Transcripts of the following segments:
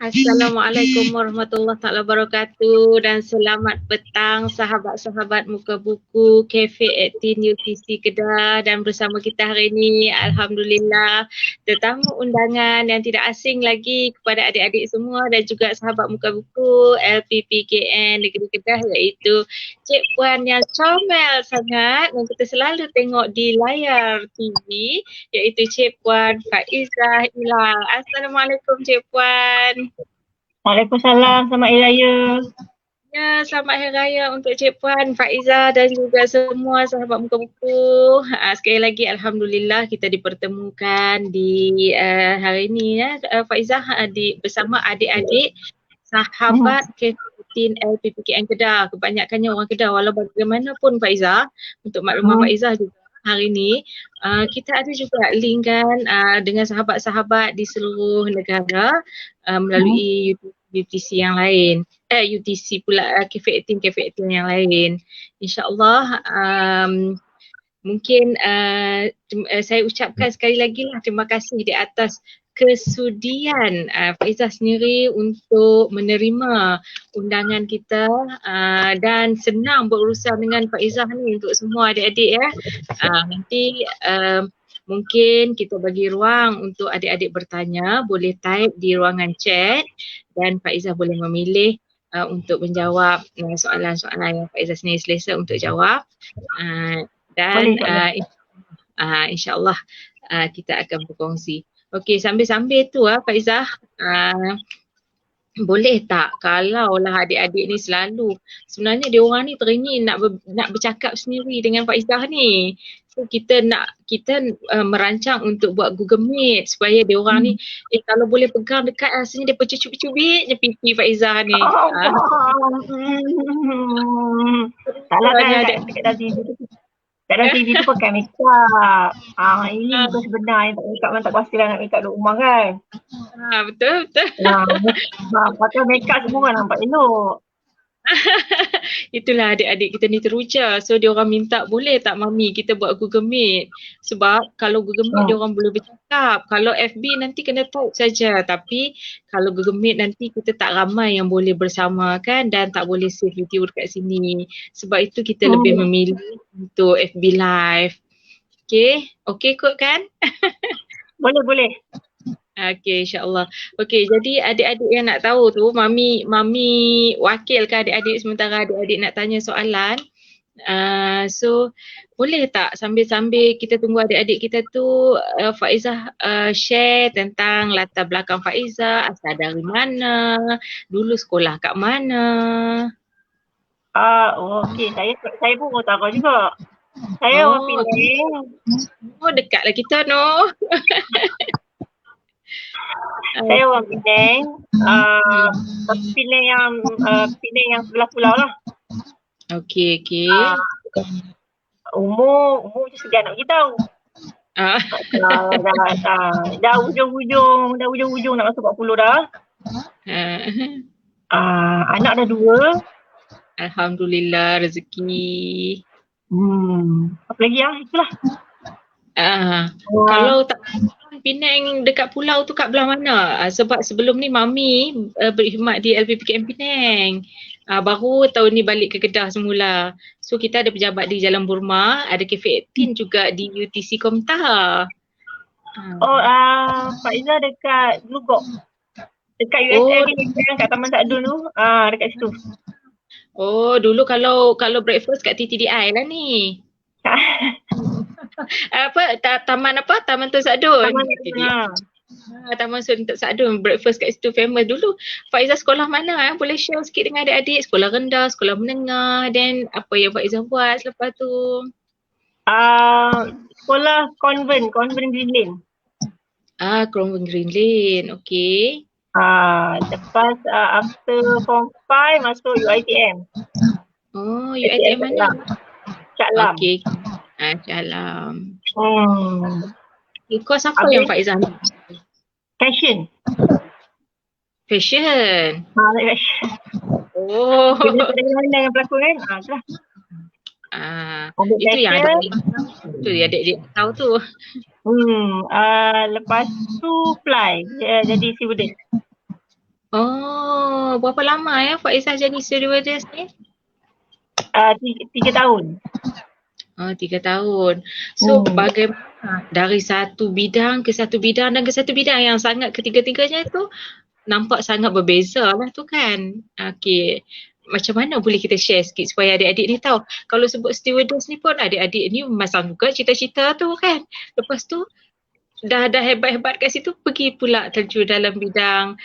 Assalamualaikum warahmatullahi taala wabarakatuh dan selamat petang sahabat-sahabat muka buku Cafe 18 UTC Kedah, dan bersama kita hari ini alhamdulillah tetamu undangan yang tidak asing lagi kepada adik-adik semua dan juga sahabat muka buku LPPKN Negeri Kedah, iaitu Cik Puan yang comel sangat yang kita selalu tengok di layar TV, iaitu Cik Puan Faizah Ilham. Assalamualaikum Cik Puan. Waalaikumsalam, selamat Hari Raya. Ya, selamat Hari Raya untuk Cik Puan, Faizah dan juga semua sahabat muka buku. Sekali lagi alhamdulillah kita dipertemukan di hari ini ya, Faizah, bersama adik-adik sahabat K15 LPPKN Kedah. Kebanyakannya orang Kedah, walau bagaimanapun Faizah, untuk makluman Faizah juga hari ini kita ada juga link kan dengan sahabat-sahabat di seluruh negara melalui UTC yang lain. UTC pula Cafe 18 yang lain. InsyaAllah mungkin saya ucapkan sekali lagi lah terima kasih di atas kesudian Faizah sendiri untuk menerima undangan kita dan senang berurusan dengan Faizah ni untuk semua adik-adik ya. Nanti mungkin kita bagi ruang untuk adik-adik bertanya, boleh type di ruangan chat dan Faizah boleh memilih untuk menjawab soalan-soalan yang Faizah sendiri selesa untuk jawab. Dan insyaAllah kita akan berkongsi. Okey, sambil-sambil tu Faizah, boleh tak kalau lah adik-adik ni selalu sebenarnya dia orang ni teringin nak bercakap sendiri dengan Faizah ni. So kita merancang untuk buat Google Meet supaya dia orang ni kalau boleh pegang dekat rasanya dia cubit-cubit je pipi Faizah ni. Taklah kan dekat TV tu. Dalam TV tu pakai makeup. Ini bukan sebenar yang tak makeup, tak pasti lah nak makeup duduk rumah kan. Betul. Pakai makeup semua orang nampak elok. Itulah adik-adik kita ni teruja. So dia orang minta boleh tak mami kita buat Google Meet. Sebab kalau Google Meet dia orang boleh bercakap. Kalau FB nanti kena type saja. Tapi kalau Google Meet nanti kita tak ramai yang boleh bersama kan, dan tak boleh save video dekat sini. Sebab itu kita lebih memilih untuk FB Live. Okay kot kan? Boleh. Okey, insyaAllah. Okey, jadi adik-adik yang nak tahu tu, mami wakil ke adik-adik sementara adik-adik nak tanya soalan. So boleh tak sambil-sambil kita tunggu adik-adik kita tu, Faizah share tentang latar belakang Faizah, asal dari mana, dulu sekolah kat mana. Okey, saya pun mau tahu juga. Saya orang Penang. Dekatlah kita no. Saya orang Penang. Penang yang sebelah pulau lah. Okey. Umur macam segan nak beritahu. Dah hujung nak masuk 40 dah. Anak dah 2. Alhamdulillah rezeki. Apa lagi itulah. Kalau tak Penang dekat pulau tu kat belah mana? Sebab sebelum ni mami berkhidmat di LPPKN Penang. Baru tahun ni balik ke Kedah semula. So kita ada pejabat di Jalan Burma, ada Cafe 18 juga di UTC Komtah. Faizah dekat Glugok. Dekat USM kat Taman Sadun tu, dekat situ. Dulu kalau breakfast kat TTDI lah ni. Taman Tun Sadun. Taman Tun Sadun, breakfast kat situ famous dulu. Faizah sekolah mana boleh share sikit dengan adik-adik? Sekolah rendah, sekolah menengah, dan apa yang Faizah buat selepas tu? Sekolah Convent Green Lane. Convent Green Lane, okey. Lepas after Form 5 masuk UiTM. UiTM mana? Cak Lam. Okey. Cak Lam. Kos apa yang Faizah ni? Fashion. Fashion. Dari mana yang pelakon kan? Itulah. Itu yang adik-adik tahu tu. Lepas tu fly jadi civil. Oh, berapa lama ya Faizah jadi stewardess ni? 3 tahun. 3 tahun. So bagaimana dari satu bidang ke satu bidang dan ke satu bidang yang sangat ketiga-tiganya tu nampak sangat berbeza lah tu kan. Okey. Macam mana boleh kita share sikit supaya adik-adik ni tahu. Kalau sebut stewardess ni pun adik-adik ni memasang juga cita-cita tu kan. Lepas tu dah hebat-hebat kat situ pergi pula terjun dalam bidang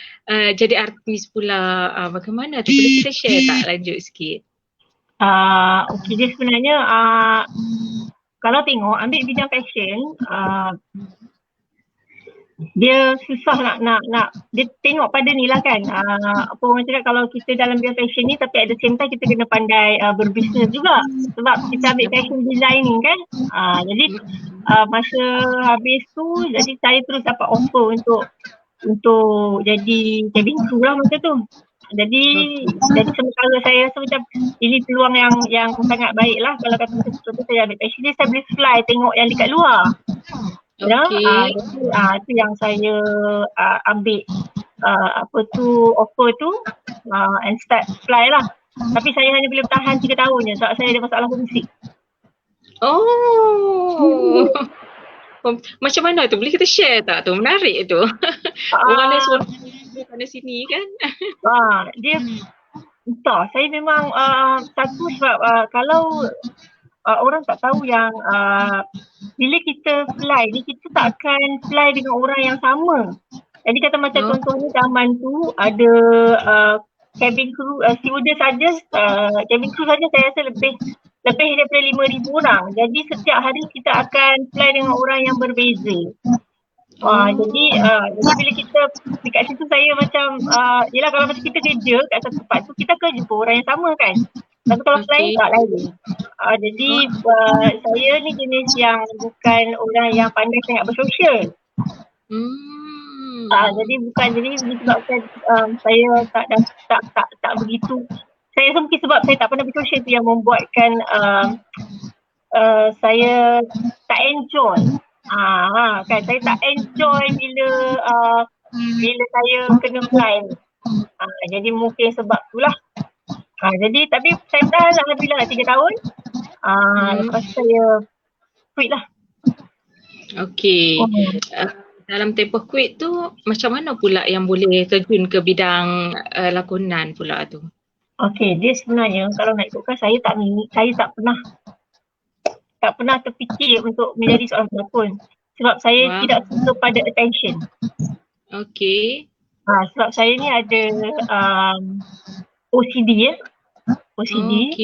jadi artis pula. Bagaimana tu boleh kita share tak lanjut sikit? Okey, dia sebenarnya kalau tengok ambil bidang fashion, dia susah nak dia tengok pada ni lah kan, apa orang cakap, kalau kita dalam bidang fashion ni tapi at the same time kita kena pandai berbisnes juga, sebab kita ambil fashion designing kan. Jadi masa habis tu, jadi saya terus dapat offer untuk jadi cabin crew lah masa tu. Jadi sementara saya rasa macam ini peluang yang sangat baik lah. Kalau kata sesuatu saya ambil fashion ni, saya boleh fly tengok yang dekat luar. Itu yang saya ambil offer tu and start fly lah. Tapi saya hanya boleh bertahan 3 tahun je sebab saya ada masalah homesick. Macam mana tu? Boleh kita share tak tu? Menarik tu. Orang lain suruh sana sini kan. Dia entah, saya memang satu sebab kalau orang tak tahu yang bila kita fly ni, kita tak akan fly dengan orang yang sama. Jadi kata macam contohnya zaman tu ada cabin crew, stewardess saja, cabin crew saja saya rasa lebih daripada 5,000 orang. Jadi setiap hari kita akan fly dengan orang yang berbeza. Jadi bila kita dekat situ, saya macam yelah, kalau macam kita kerja kat satu tempat tu, kita akan jumpa orang yang sama kan. Tapi kalau flying tak lain. Jadi saya ni jenis yang bukan orang yang pandai sangat bersosial. Jadi disebabkan saya tak begitu. Saya rasa mungkin sebab saya tak pernah bersosial tu yang membuatkan saya tak enjoy. Kan saya tak enjoy bila saya kena fly. Jadi mungkin sebab itulah. Jadi tapi saya dah alhamdulillah 3 tahun. Lepas saya quit lah. Okey. Dalam tempoh quit tu macam mana pula yang boleh terjun ke bidang lakonan pula tu? Okey, dia sebenarnya kalau nak ikutkan saya tak pernah terfikir untuk menjadi seorang pelakon. Sebab saya tidak suka pada attention. Okey. Sebab saya ni ada OCD ya. OCD.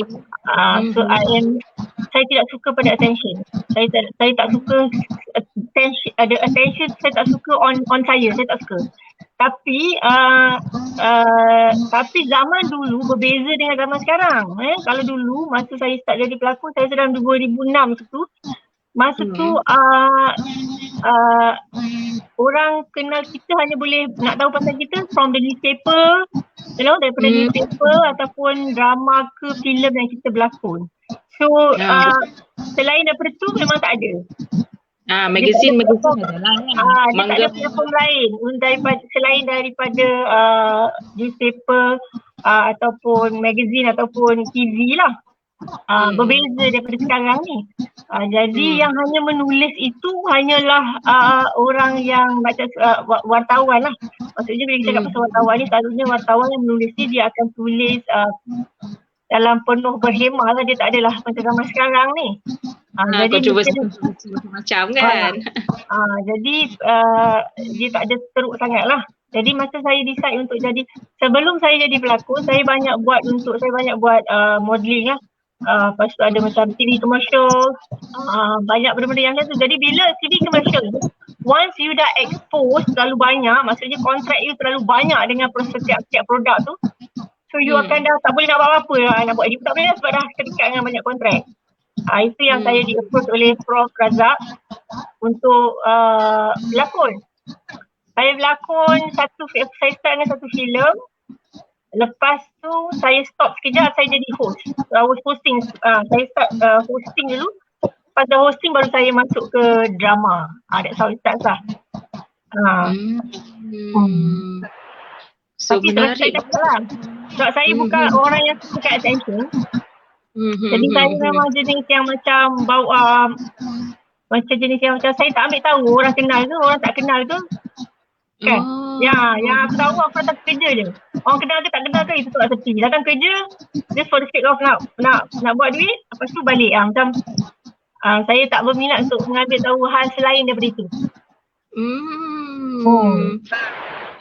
So saya tidak suka pada attention. Saya tak suka attention, saya tak suka on saya tak suka. Tapi zaman dulu berbeza dengan zaman sekarang. Kalau dulu masa saya start jadi pelakon, saya dalam 2006 tu. Masa tu orang kenal kita hanya boleh nak tahu pasal kita from the newspaper, daripada newspaper ataupun drama ke filem yang kita berlakon. So selain daripada tu memang tak ada. Magazine adalah dia tak ada platform lain selain daripada newspaper ataupun magazine ataupun TV lah. Berbeza daripada sekarang ni. Jadi yang hanya menulis itu hanyalah orang yang macam wartawan lah. Maksudnya bila kita cakap pasal wartawan ni, selalunya wartawan yang menulis ni dia akan tulis dalam penuh berhemah lah, dia tak adalah macam zaman sekarang ni. Jadi macam kan. Jadi dia tak ada teruk sangat lah. Jadi masa saya decide untuk jadi, sebelum saya jadi pelakon, saya banyak buat modelling lah. Lepas tu ada macam TV commercial, banyak benda-benda yang lain tu. Jadi bila TV commercial, once you dah expose terlalu banyak, maksudnya kontrak you terlalu banyak dengan setiap produk tu, so you akan dah tak boleh nak buat apa-apa lah, nak buat edit tak boleh lah sebab dah terikat dengan banyak kontrak. Itu yang saya di-approach oleh Prof Razak untuk berlakon. Saya berlakon saya start dengan satu filem. Lepas tu saya stop sekejap, saya jadi host. I was hosting, saya start hosting dulu. Lepas dah hosting baru saya masuk ke drama. That's how it starts lah. So Tapi terus saya menarik. cakap lah, sebab saya bukan orang yang suka attention. Jadi saya memang jenis yang macam macam jenis yang macam saya tak ambil tahu orang kenal ke, orang tak kenal ke. Kan? Yang aku tahu aku datang kerja je. Orang kenal ke tak kenal ke itu tak sepi. Datang kerja just for the sake of nak buat duit, lepas tu balik. Macam saya tak berminat untuk mengambil tahu hal selain daripada itu.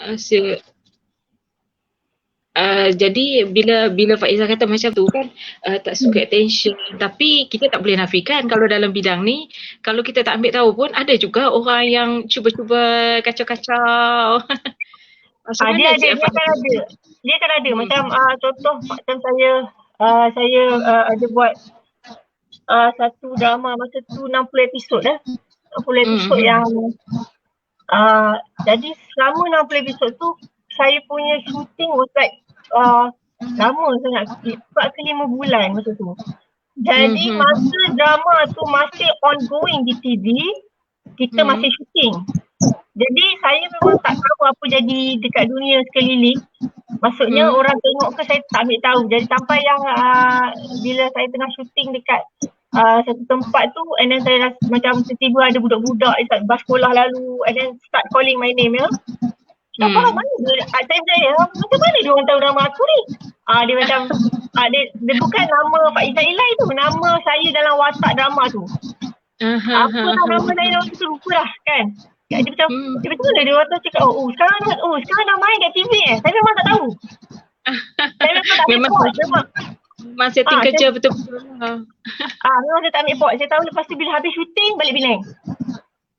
Asyik. Jadi bila Faizah kata macam tu kan, tak suka attention, tapi kita tak boleh nafikan kalau dalam bidang ni, kalau kita tak ambil tahu pun ada juga orang yang cuba-cuba kacau-kacau. Dia akan ada. Macam contoh macam saya ada buat satu drama masa tu 60 episod 60 episod yang jadi selama 60 episod tu saya punya shooting was like lama sangat, 4 ke 5 bulan masa tu. Jadi masa drama tu masih ongoing di TV, kita masih shooting. Jadi saya memang tak tahu apa jadi dekat dunia sekeliling. Maksudnya orang tengok ke saya tak ambil tahu. Jadi sampai yang bila saya tengah shooting dekat satu tempat tu, and then saya rasa macam tiba-tiba ada budak-budak dekat bas sekolah lalu, and then start calling my name tak faham mana dia, macam mana dia orang tahu nama aku ni? Dia macam, dia bukan nama Faizah Ilai tu, nama saya dalam watak drama tu. Apa lah nama saya dalam tu, lupa lah kan. Dia macam, mana dia orang cakap, sekarang dah main kat TV saya memang tak tahu. Saya memang tak ambil pot. Memang setting kerja betul-betul lah. Memang saya tak ambil pot. Saya tahu lepas tu bila habis shooting, balik Penang.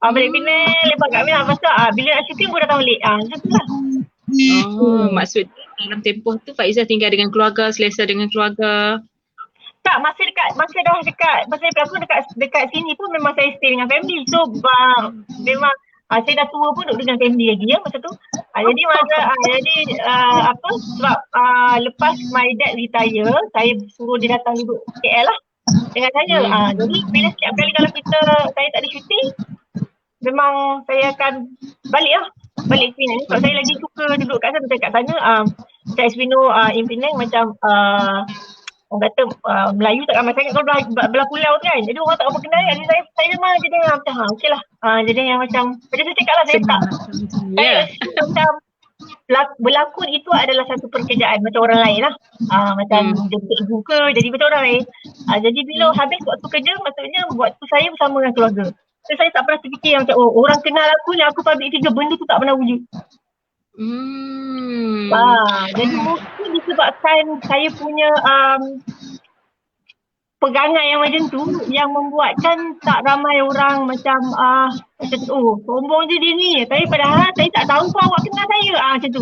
Balik Penang, lepas kat Penang. Lepas tu bila nak shooting pun datang balik. Macam tu lah. Maksudnya dalam tempoh tu Faizah tinggal dengan keluarga, selesa dengan keluarga? Tak, masa pelakon dekat sini pun memang saya stay dengan family. So memang saya dah tua pun duduk dengan family lagi masa tu. Jadi sebab lepas my dad retire, saya suruh dia datang duduk KL lah dengan saya. Jadi bila setiap kali kalau saya tak ada shooting, memang saya akan balik Penang. Sebab saya lagi suka duduk kat sana. Kat sana, as we know, in Penang macam orang kata Melayu tak ramai sangat kalau belah pulau tu kan. Jadi orang tak apa kenal kan. Jadi saya memang jadi yang macam okey lah. Jadi yang macam saya cakap lah, saya tak. Macam berlakon itu adalah satu pekerjaan macam orang lain lah. Macam jadi cikgu ke, jadi macam orang lain. Jadi bila habis waktu kerja, maksudnya waktu saya bersama dengan keluarga. So, saya tak pernah terfikir macam orang kenal aku ni, aku public figure, benda tu tak pernah wujud. Jadi mungkin disebabkan saya punya pegangan yang macam tu yang membuatkan tak ramai orang macam sombong je dia ni. Tapi padahal saya tak tahu pun awak kenal saya. Macam tu.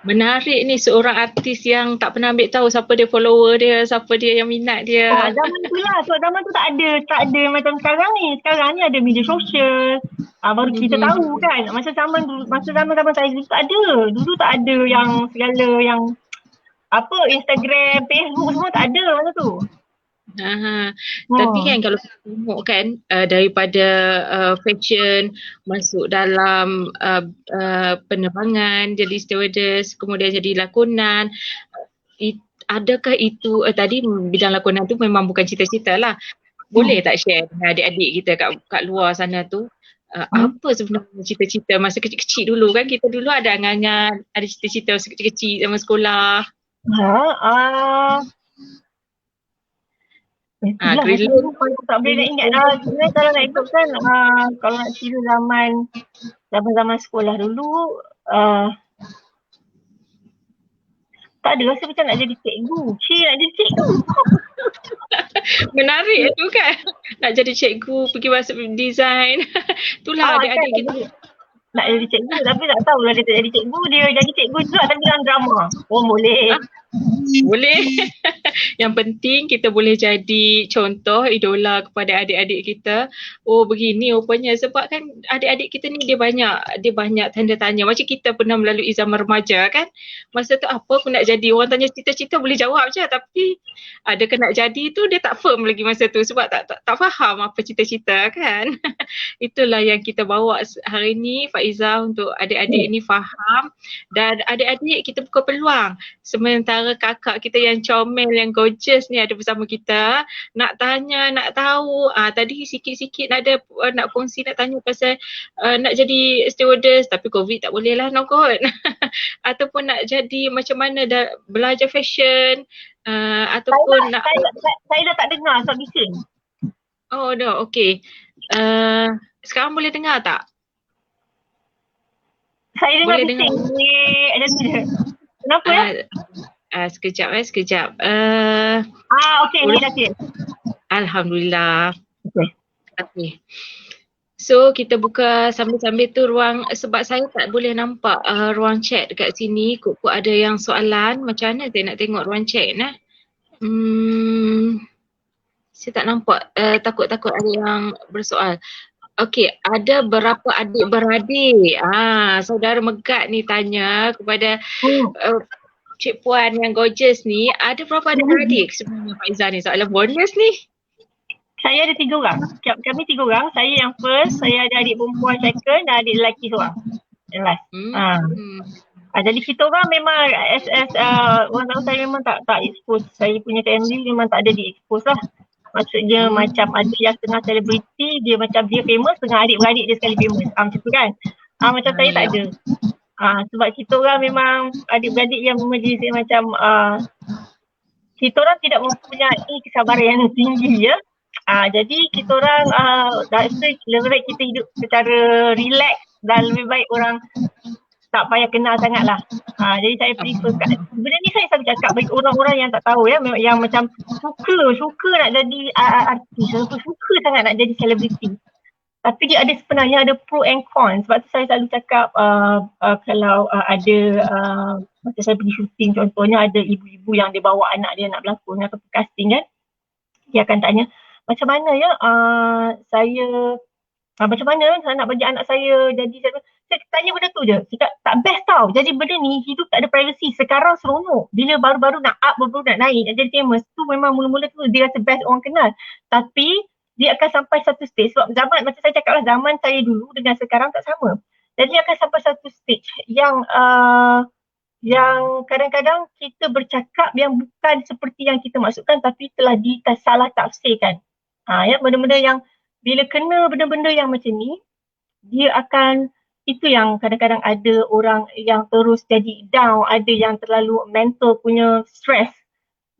Menarik ni, seorang artis yang tak pernah ambil tahu siapa dia follower dia, siapa dia yang minat dia. Zaman tu lah, sebab zaman tu tak ada macam sekarang ni. Sekarang ni ada media sosial. Baru kita tahu kan. Masa zaman saya dulu tak ada. Dulu tak ada yang segala yang Instagram, Facebook semua tak ada masa tu. Tapi kan kalau kita tengok kan, daripada fashion masuk dalam penerbangan, jadi stewardess, kemudian jadi lakonan, adakah itu tadi bidang lakonan tu memang bukan cita-cita lah. Boleh tak share dengan adik-adik kita kat luar sana tu, apa sebenarnya cita-cita masa kecil-kecil dulu kan? Kita dulu ada angan-angan, ada cita-cita masa kecil-kecil zaman sekolah. Kalau tak boleh nak ingat lah. Sebenarnya kalau nak ikutkan, kalau nak cerita zaman sekolah dulu, tak ada rasa macam nak jadi cikgu. Nak jadi cikgu. Menarik tu kan. Nak jadi cikgu, pergi masuk design. Itulah adik-adik kita. Nak jadi cikgu tapi tak tahulah dia tak jadi cikgu. Dia jadi cikgu juga tapi dalam drama. Boleh. Boleh. Yang penting kita boleh jadi contoh, idola kepada adik-adik kita. Oh begini rupanya, sebab kan adik-adik kita ni dia banyak tanda tanya. Macam kita pernah melalui zaman remaja kan. Masa tu apa aku nak jadi, orang tanya cita-cita boleh jawab je, tapi adakah nak jadi tu dia tak firm lagi masa tu sebab tak faham apa cita-cita kan. Itulah yang kita bawa hari ni Faiza, untuk adik-adik ni faham dan adik-adik kita buka peluang. Sementara kakak kita yang comel, yang gorgeous ni ada bersama kita, nak tanya, nak tahu. Tadi sikit-sikit nak kongsi, nak tanya pasal nak jadi stewardess tapi COVID tak boleh lah, no kot. Ataupun nak jadi macam mana belajar fashion, ataupun saya dah tak dengar Ustaz bising. Oh dah, okey. Sekarang boleh dengar tak? Saya dengar bising. Ada je. Kenapa ya? Sekejap. Okey, ni dah clear. Alhamdulillah. Okey. So kita buka sambil-sambil tu ruang, sebab saya tak boleh nampak ruang chat dekat sini. Kok ada yang soalan, macam mana saya nak tengok ruang chat nah? Saya tak nampak, takut ada yang bersoal. Okey, ada berapa adik-beradik? Saudara Megat ni tanya kepada Cik Puan yang gorgeous ni, ada berapa adik-beradik sebenarnya Faiza ni? Soalan bonus ni. Saya ada 3 orang. Kami 3 orang. Saya yang first, saya ada adik perempuan second dan adik lelaki seorang. Yang last. Jadi kita orang memang orang tahu saya memang tak expose. Saya punya family memang tak ada di expose lah. Maksudnya macam adik yang tengah selebriti, dia macam dia famous dengan adik-beradik dia sekali famous. Macam tu kan. Macam saya tak ada. Sebab kita orang memang adik-beradik yang menjadi macam kita orang tidak mempunyai kesabaran yang tinggi ya. Jadi kita orang lebih baik kita hidup secara relax dan lebih baik orang tak payah kenal sangat lah. Jadi saya prefer benda ni saya selalu cakap bagi orang-orang yang tak tahu ya, yang macam suka nak jadi artis, suka sangat nak jadi selebriti. Tapi dia ada sebenarnya ada pro and con. Sebab tu saya selalu cakap kalau ada macam saya pergi syuting contohnya, ada ibu-ibu yang dia bawa anak dia nak berlakon atau casting kan, dia akan tanya macam mana ya macam mana saya nak bagi anak saya jadi saya tanya benda tu je. Cakap tak best tau. Jadi benda ni hidup tak ada privacy. Sekarang seronok. Bila baru-baru nak up, baru-baru nak naik, nak jadi famous, tu memang mula-mula tu dia rasa best orang kenal. Tapi dia akan sampai satu stage. Sebab zaman, macam saya cakap lah, zaman saya dulu dengan sekarang tak sama. Jadi dia akan sampai satu stage yang kadang-kadang kita bercakap yang bukan seperti yang kita maksudkan, tapi telah salah tafsirkan. Ya, benda-benda yang bila kena benda-benda yang macam ni, dia akan, itu yang kadang-kadang ada orang yang terus jadi down, ada yang terlalu mental punya stress.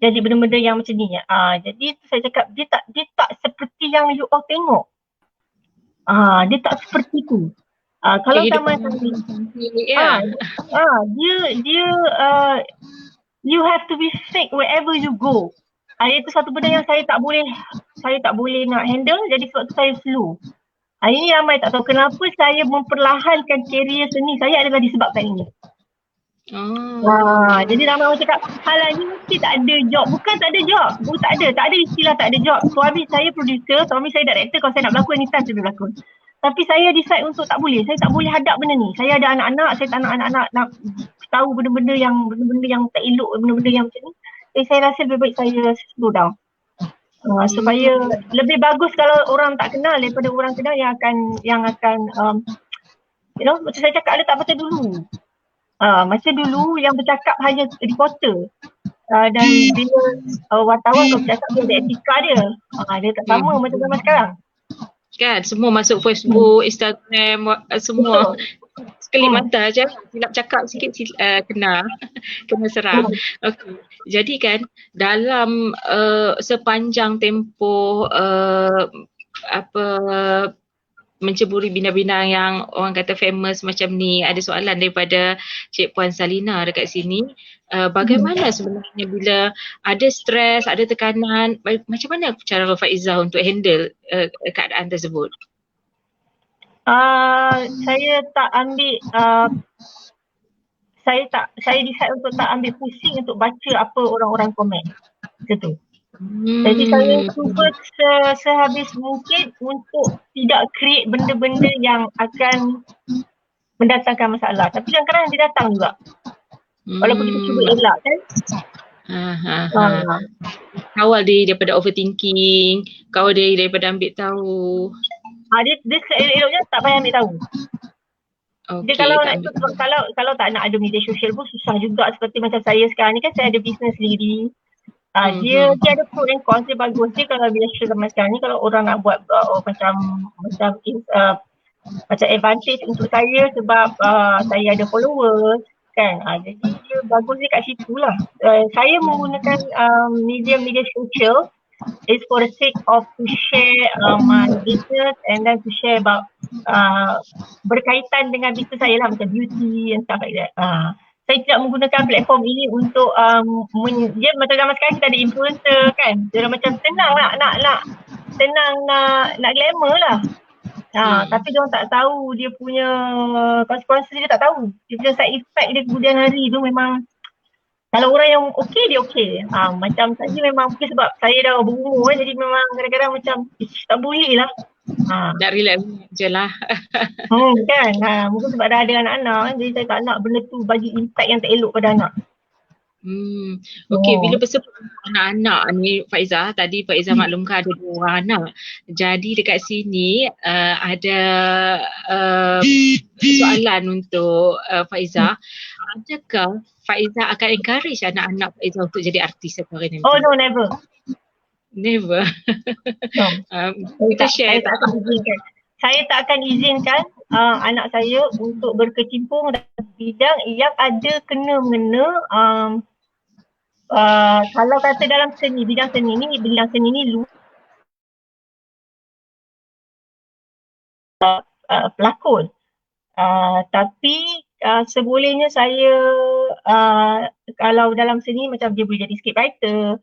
Jadi benda-benda yang macam ni. Jadi saya cakap dia tak seperti yang you all tengok. Dia tak seperti tu. Kalau zaman dia you have to be fake wherever you go. Itu satu benda yang saya tak boleh nak handle, jadi sebab tu saya slow. Ini ramai tak tahu kenapa saya memperlahankan kerjaya seni saya adalah disebabkan ini. Jadi ramai orang cakap, alah ni mesti tak ada job. Bukan tak ada job. Tak ada istilah tak ada job. Suami saya producer, suami saya director. Kalau saya nak berlakon, anytime saya boleh berlakon. Tapi saya decide untuk tak boleh. Saya tak boleh hadap benda ni. Saya ada anak-anak, saya tak nak anak-anak nak tahu benda-benda yang tak elok, benda-benda yang macam ni. Jadi saya rasa lebih baik saya slow down. Supaya lebih bagus kalau orang tak kenal daripada orang kenal yang akan macam saya cakap ada tak betul dulu. Masa dulu yang bercakap hanya reporter. Dan bila wartawan tu bercakap dia ada etika dia. Dia tak sama macam zaman sekarang. Kan semua masuk Facebook, Instagram, semua. Sekali mata je, silap cakap sikit kena serang. Okey. Jadi kan dalam sepanjang tempoh menceburi bina-bina yang orang kata famous macam ni, ada soalan daripada Cik Puan Salina dekat sini. Bagaimana sebenarnya bila ada stres, ada tekanan, macam mana cara Faiza untuk handle keadaan tersebut? Saya tak ambil saya decide untuk tak ambil pusing untuk baca apa orang-orang komen. Macam tu. Jadi saya cuba sehabis mungkin untuk tidak create benda-benda yang akan mendatangkan masalah. Tapi kadang-kadang dia datang juga. Walaupun kita cuba elak kan. Kawal dia daripada overthinking, kawal dia daripada ambil tahu. Dia eloknya tak payah ambil tahu. Okay, dia kalau tak nak ada media sosial pun susah juga, seperti macam saya sekarang ni kan, saya ada bisnes sendiri. Dia ada pro and cons. Dia bagus dia kalau media sosial zaman sekarang ni, kalau orang nak buat macam advantage untuk saya sebab saya ada followers kan. Jadi dia bagus dia kat situ lah. Saya menggunakan media sosial is for the sake of to share my business and then to share about berkaitan dengan bisnes saya lah, macam beauty and stuff like that. Saya tidak menggunakan platform ini untuk dia macam zaman sekarang kita ada influencer kan. Dia macam senang nak glamour lah. Tapi dia orang tak tahu dia punya konsekuensi, dia tak tahu. Dia punya side effect dia kemudian hari tu memang, kalau orang yang okey dia okey. Macam saya memang mungkin sebab saya dah berumur jadi memang kadang-kadang macam tak boleh lah. Dah relax je lah. Kan. Mungkin sebab dah ada anak-anak kan, jadi saya tak nak benda tu bagi impact yang tak elok pada anak. Okey, bila bersebut anak-anak ni Faizah, tadi Faizah maklumkan ada 2 orang anak. Jadi dekat sini ada soalan untuk Faizah. Adakah Faizah akan encourage anak-anak Faizah untuk jadi artis atau nanti? Oh no, never. Never. No. Kita share. Saya tak akan izinkan anak saya untuk berkecimpung dalam bidang yang ada kena-mengena kalau kata dalam seni, bidang seni ni pelakon. Tapi sebolehnya saya kalau dalam seni macam dia boleh jadi scriptwriter,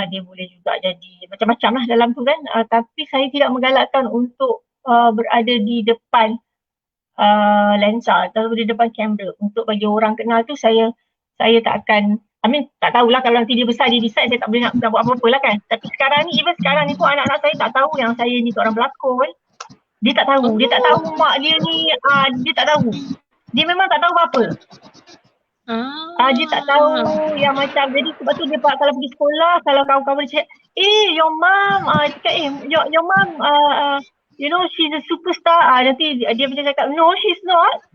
dia boleh juga jadi macam-macam lah dalam tu kan. Tapi saya tidak menggalakkan untuk berada di depan lensa atau di depan kamera. Untuk bagi orang kenal tu saya tak akan, tak tahulah kalau nanti dia besar dia decide, saya tak boleh nak buat apa-apa lah kan. Tapi sekarang ni, even sekarang ni pun anak-anak saya tak tahu yang saya ni seorang pelakon. Dia tak tahu mak dia ni, dia tak tahu. Dia memang tak tahu apa-apa. Dia tak tahu yang macam, jadi sebab tu dia kalau pergi sekolah, kalau kawan-kawan dia cakap, your mom, your mom, you know, she's a superstar. Nanti dia macam cakap, no, she's not.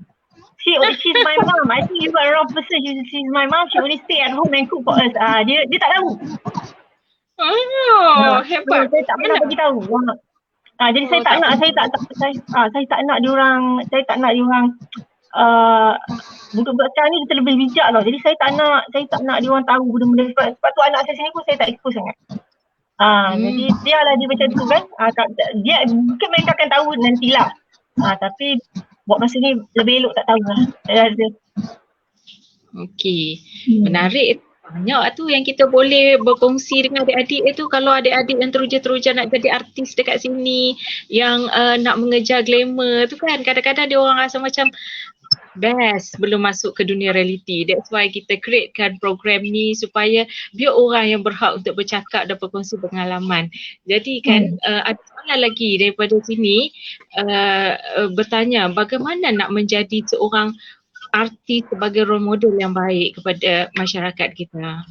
She's my mom. I think you got a wrong person. She's my mom. She only stay at home and cook for us. Dia tak tahu. Hebat. Saya tak pernah bagi tahu. Jadi saya tak nak, saya tak nak diorang, budak-budak sekarang ni kita lebih bijak tau. Jadi saya tak nak diorang tahu benda-benda sebab tu anak saya sini pun saya tak expose sangat. Jadi biarlah dia macam tu kan. Dia mungkin mereka akan tahu nantilah. Tapi buat masa ni lebih elok tak tahu lah. Okey, menarik. Banyak tu yang kita boleh berkongsi dengan adik-adik itu. Kalau adik-adik yang teruja-teruja nak jadi artis dekat sini, yang nak mengejar glamour tu kan, kadang-kadang dia orang rasa macam best belum masuk ke dunia realiti. That's why kita createkan program ni supaya biar orang yang berhak untuk bercakap dan berkongsi pengalaman. Jadi kan ada soalan lagi daripada sini bertanya, bagaimana nak menjadi seorang artis sebagai role model yang baik kepada masyarakat kita?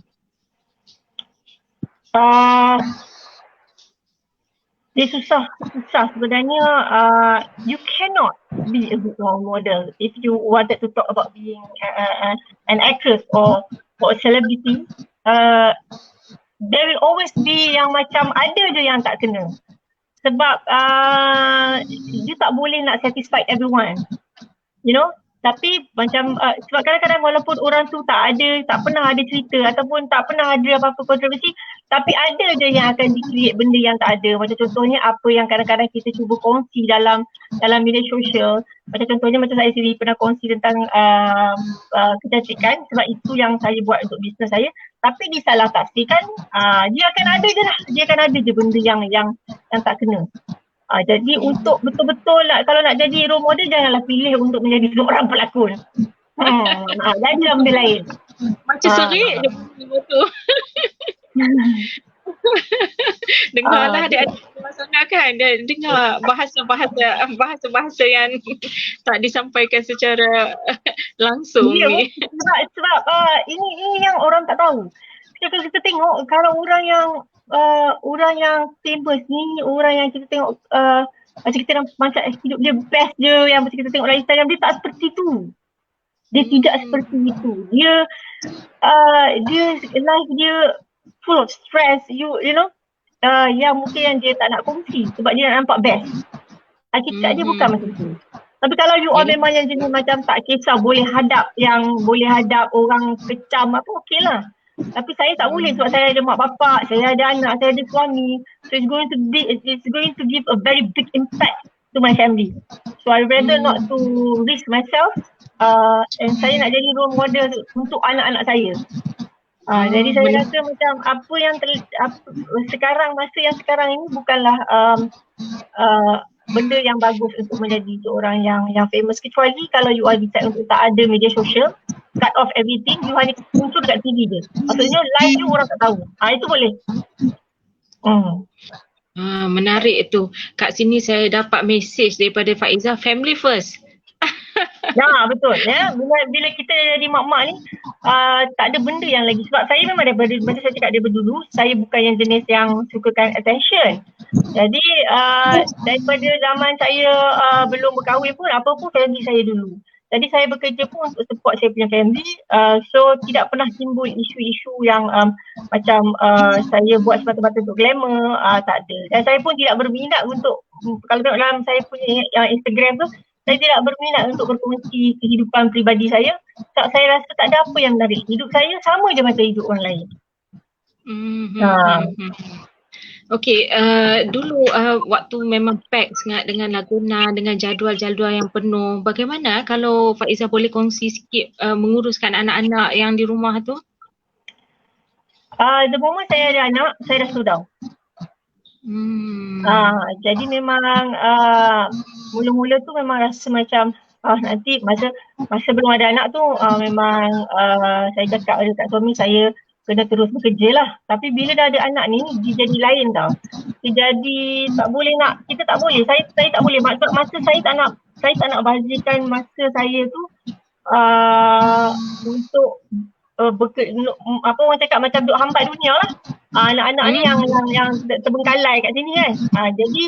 Dia susah sebenarnya. You cannot be a good role model if you wanted to talk about being an actress or a celebrity. There will always be yang macam ada je yang tak kena. Sebab you tak boleh nak satisfy everyone, you know. Tapi macam sebab kadang-kadang walaupun orang tu tak pernah ada cerita ataupun tak pernah ada apa-apa kontroversi, tapi ada je yang akan di-create benda yang tak ada. Macam contohnya apa yang kadang-kadang kita cuba kongsi dalam media sosial. Macam contohnya macam saya sendiri pernah kongsi tentang kecantikan sebab itu yang saya buat untuk bisnes saya. Tapi disalah tafsirkan, dia akan ada je lah. Dia akan ada je benda yang tak kena. Jadi untuk betul-betul kalau nak jadi role model, janganlah pilih untuk menjadi seorang pelakon. Jadilah benda lain. Macam serik je benda tu. Dengarlah adik-adik luar sana kan, dia dengar bahasa-bahasa yang tak disampaikan secara langsung Ya, ni. sebab ini yang orang tak tahu. Kita tengok kalau orang yang famous ni, orang yang kita tengok macam kita macam hidup dia best je, yang macam kita tengok dalam Instagram, dia tak seperti tu. Dia tidak seperti itu. Dia life dia full of stress. You know, yang mungkin yang dia tak nak kongsi sebab dia nak nampak best. Hakikat dia bukan macam tu. Tapi kalau you all memang yang jenis macam tak kisah, boleh hadap orang kecam apa, okey lah. Tapi saya tak boleh sebab saya ada mak bapak, saya ada anak, saya ada suami. So it's going to give a very big impact to my family. So I rather not to risk myself and saya nak jadi role model untuk anak-anak saya. Jadi saya rasa macam apa yang masa yang sekarang ini bukanlah benda yang bagus untuk menjadi seorang yang famous, kecuali kalau you all decide untuk tak ada media sosial, cut off everything, you hanya muncul dekat TV je. Maksudnya live you orang tak tahu. Itu boleh. Menarik tu. Kat sini saya dapat mesej daripada Faizah, family first. Ya, betul ya. Bila kita jadi mak-mak ni tak ada benda yang lagi, sebab saya memang daripada macam saya cakap daripada dulu, saya bukan yang jenis yang sukakan attention. Jadi daripada zaman saya belum berkahwin pun, apa pun family saya dulu. Jadi saya bekerja pun untuk support saya punya family. So tidak pernah timbul isu-isu yang macam saya buat semata-mata untuk glamour, tak ada. Dan saya pun tidak berminat untuk, kalau tengok dalam saya punya Instagram tu, saya tidak berminat untuk berkongsi kehidupan peribadi saya. Sebab saya rasa tak ada apa yang menarik. Hidup saya sama je macam hidup orang lain. Okey, dulu waktu memang pack sangat dengan Laguna, dengan jadual-jadual yang penuh. Bagaimana kalau Faizah boleh kongsi sikit menguruskan anak-anak yang di rumah tu? The moment saya ada anak, saya dah slow down. Jadi memang mula-mula tu memang rasa macam nanti masa belum ada anak tu memang saya cakap dekat suami saya kena terus bekerja lah. Tapi bila dah ada anak ni, dia jadi lain tau. Dia jadi tak boleh nak, kita tak boleh, saya tak boleh. Masa saya tak nak bazirkan masa saya tu untuk apa orang cakap macam duk hambat dunia lah. Anak-anak ni yang terbengkalai kat sini kan. Jadi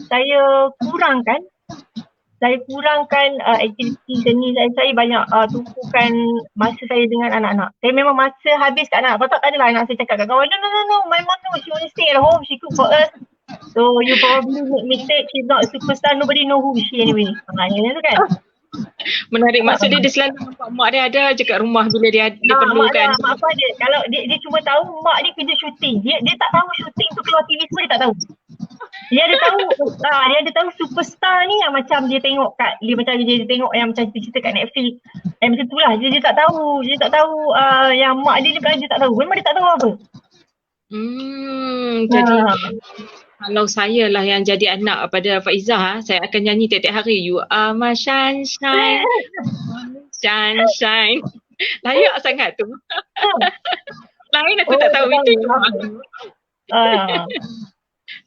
saya kurangkan aktiviti seni saya banyak tumpukan masa saya dengan anak-anak. Saya memang masa habis kat anak. Pasal tak adalah anak saya cakap kat kawan, no, my mom no, she only stay at home, she cook for us. So you probably make mistake, she's not a superstar, nobody know who is she anyway. Yang tu kan. Menarik. Maksud dia selalu nampak mak dia ada je kat rumah bila dia perlukan. Mak apa dia, kalau dia cuma tahu mak dia kerja syuting. Dia tak tahu syuting tu keluar TV semua, dia tak tahu. Dia ada tahu superstar ni yang macam dia tengok dia tengok yang macam cerita kat Netflix. Macam tu lah. Dia tak tahu yang mak dia ni dia tak tahu. Memang dia tak tahu apa. Jadi kalau saya lah yang jadi anak pada Faizah, saya akan nyanyi tiap-tiap hari. You are my sunshine, sunshine. Layak sangat tu. Lain aku tak tahu itu.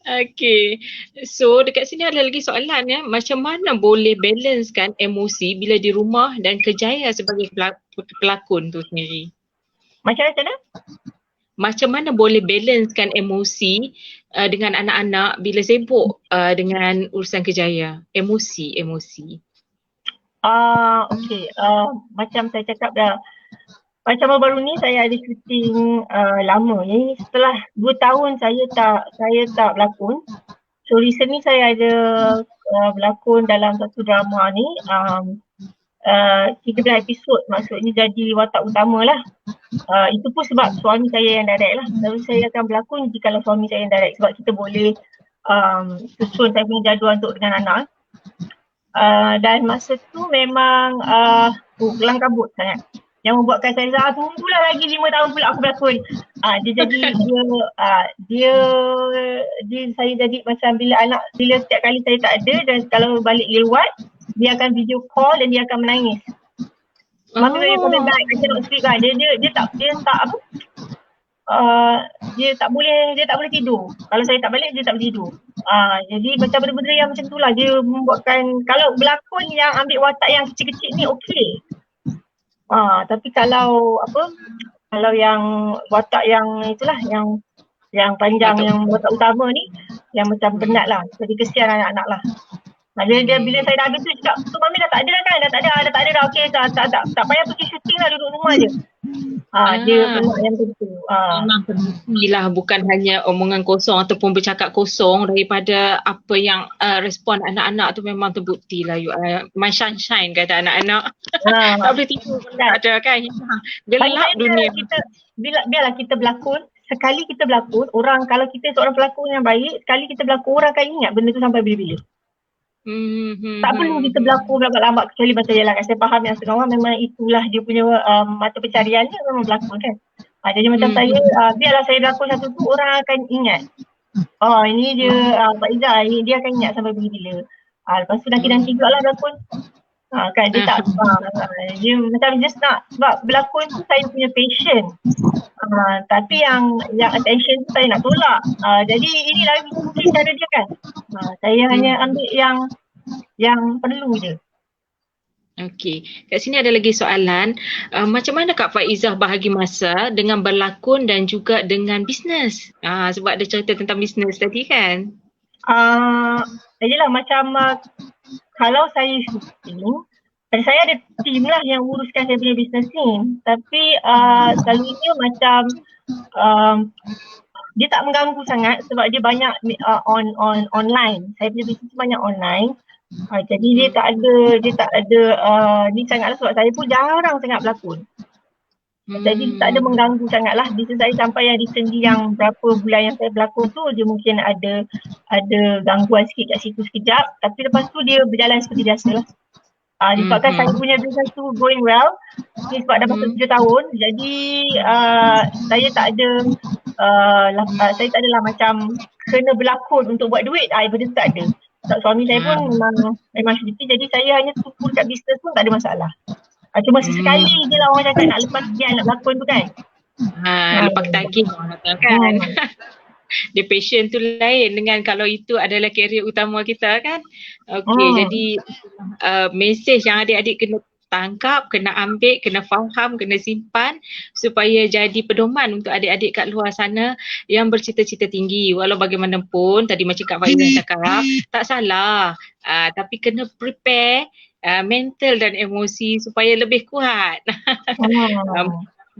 Okay. So dekat sini ada lagi soalan ya. Macam mana boleh balancekan emosi bila di rumah dan kerjaya sebagai pelakon tu sendiri? Macam mana? Macam mana boleh balancekan emosi dengan anak-anak bila sibuk dengan urusan kerjaya? Emosi. Okay. Macam saya cakap dah, macam baru ni saya ada syuting lama. Ini setelah 2 tahun saya tak berlakon. So recently saya ada berlakon dalam satu drama ni. 13 episod, maksudnya jadi watak utama lah. Itu pun sebab suami saya yang direct lah. Lalu saya akan berlakon jika suami saya yang direct, sebab kita boleh susun saya punya jadual untuk dengan anak. Dan masa tu memang kelang kabut sangat. Yang membuatkan saya tunggulah lagi 5 tahun pula aku berlakon. Dia jadi dia saya jadi macam bila setiap kali saya tak ada dan kalau balik lewat, dia akan video call dan dia akan menangis. Mami saya coming back, I cannot sleep kan. Dia tak apa. dia tak boleh tidur. Kalau saya tak balik dia tak boleh tidur. Jadi macam benda-benda yang macam tu lah dia membuatkan, kalau berlakon yang ambil watak yang kecil-kecil ni okey. Tapi kalau yang watak yang itulah yang panjang, yang watak utama ni yang macam penat lah. Jadi kesian anak-anak lah. Bila saya dah habis tu cakap, tu mami dah tak ada dah kan? Dah tak ada dah. Okey, tak payah pergi syuting lah, duduk rumah je. Dia penat yang tentu. Memang terbuktilah, bukan hanya omongan kosong ataupun bercakap kosong, daripada apa yang respon anak-anak tu memang terbuktilah. You are my sunshine, kata anak-anak. Tak boleh tidur kalau tak ada kan. Gelap dunia. Biarlah kita berlakon, sekali kita berlakon, orang, kalau kita seorang pelakon yang baik, sekali kita berlakon, orang akan ingat benda tu sampai bila-bila. Tak perlu kita berlakon lambat-lambat, kecuali macam jelah saya faham yang setengah orang memang itulah dia punya mata pencarian dia, memang berlakon kan. Jadi macam saya, biarlah saya berlakon satu tu, orang akan ingat. Ini dia Pak Izzah, dia akan ingat sampai bila-bila. Lepas tu nanti juga lah berlakon. Kan dia tak dia macam just nak, sebab berlakon tu saya punya passion. Tapi yang attention tu saya nak tolak. Jadi inilah mungkin cara dia kan. Saya hanya ambil yang perlu je. Okey, kat sini ada lagi soalan. Macam mana Kak Faizah bahagi masa dengan berlakon dan juga dengan bisnes? Sebab ada cerita tentang bisnes tadi kan? Yalah macam kalau saya syuting, saya ada team lah yang uruskan saya punya bisnes ni. Tapi selalunya macam dia tak mengganggu sangat sebab dia banyak online. Saya punya bisnes banyak online. Jadi dia tak ada ni sangatlah, sebab saya pun jarang sangat berlakon. Jadi tak ada mengganggu sangat lah. Bisnes saya sampai yang recently yang berapa bulan yang saya berlakon tu, dia mungkin ada gangguan sikit kat situ sekejap. Tapi lepas tu dia berjalan seperti biasa lah. Disebabkan saya punya bisnes tu going well, sebab dah masuk 7 tahun. Jadi saya tak adalah macam kena berlakon untuk buat duit. Benda tu tak ada. Sebab suami saya pun memang syuting, jadi saya hanya tumpu dekat bisnes pun tak ada masalah. Cuma sesekali je lah orang cakap nak lepas sekian nak berlakon tu kan. Lepas tagih orang kata kan. Dia passion tu lain dengan kalau itu adalah karier utama kita kan. Okey, jadi mesej yang adik-adik kena tangkap, kena ambil, kena faham, kena simpan supaya jadi pedoman untuk adik-adik kat luar sana yang bercita-cita tinggi. Walau bagaimanapun tadi macam Kak Faizah cakap, tak salah. Tapi kena prepare mental dan emosi supaya lebih kuat.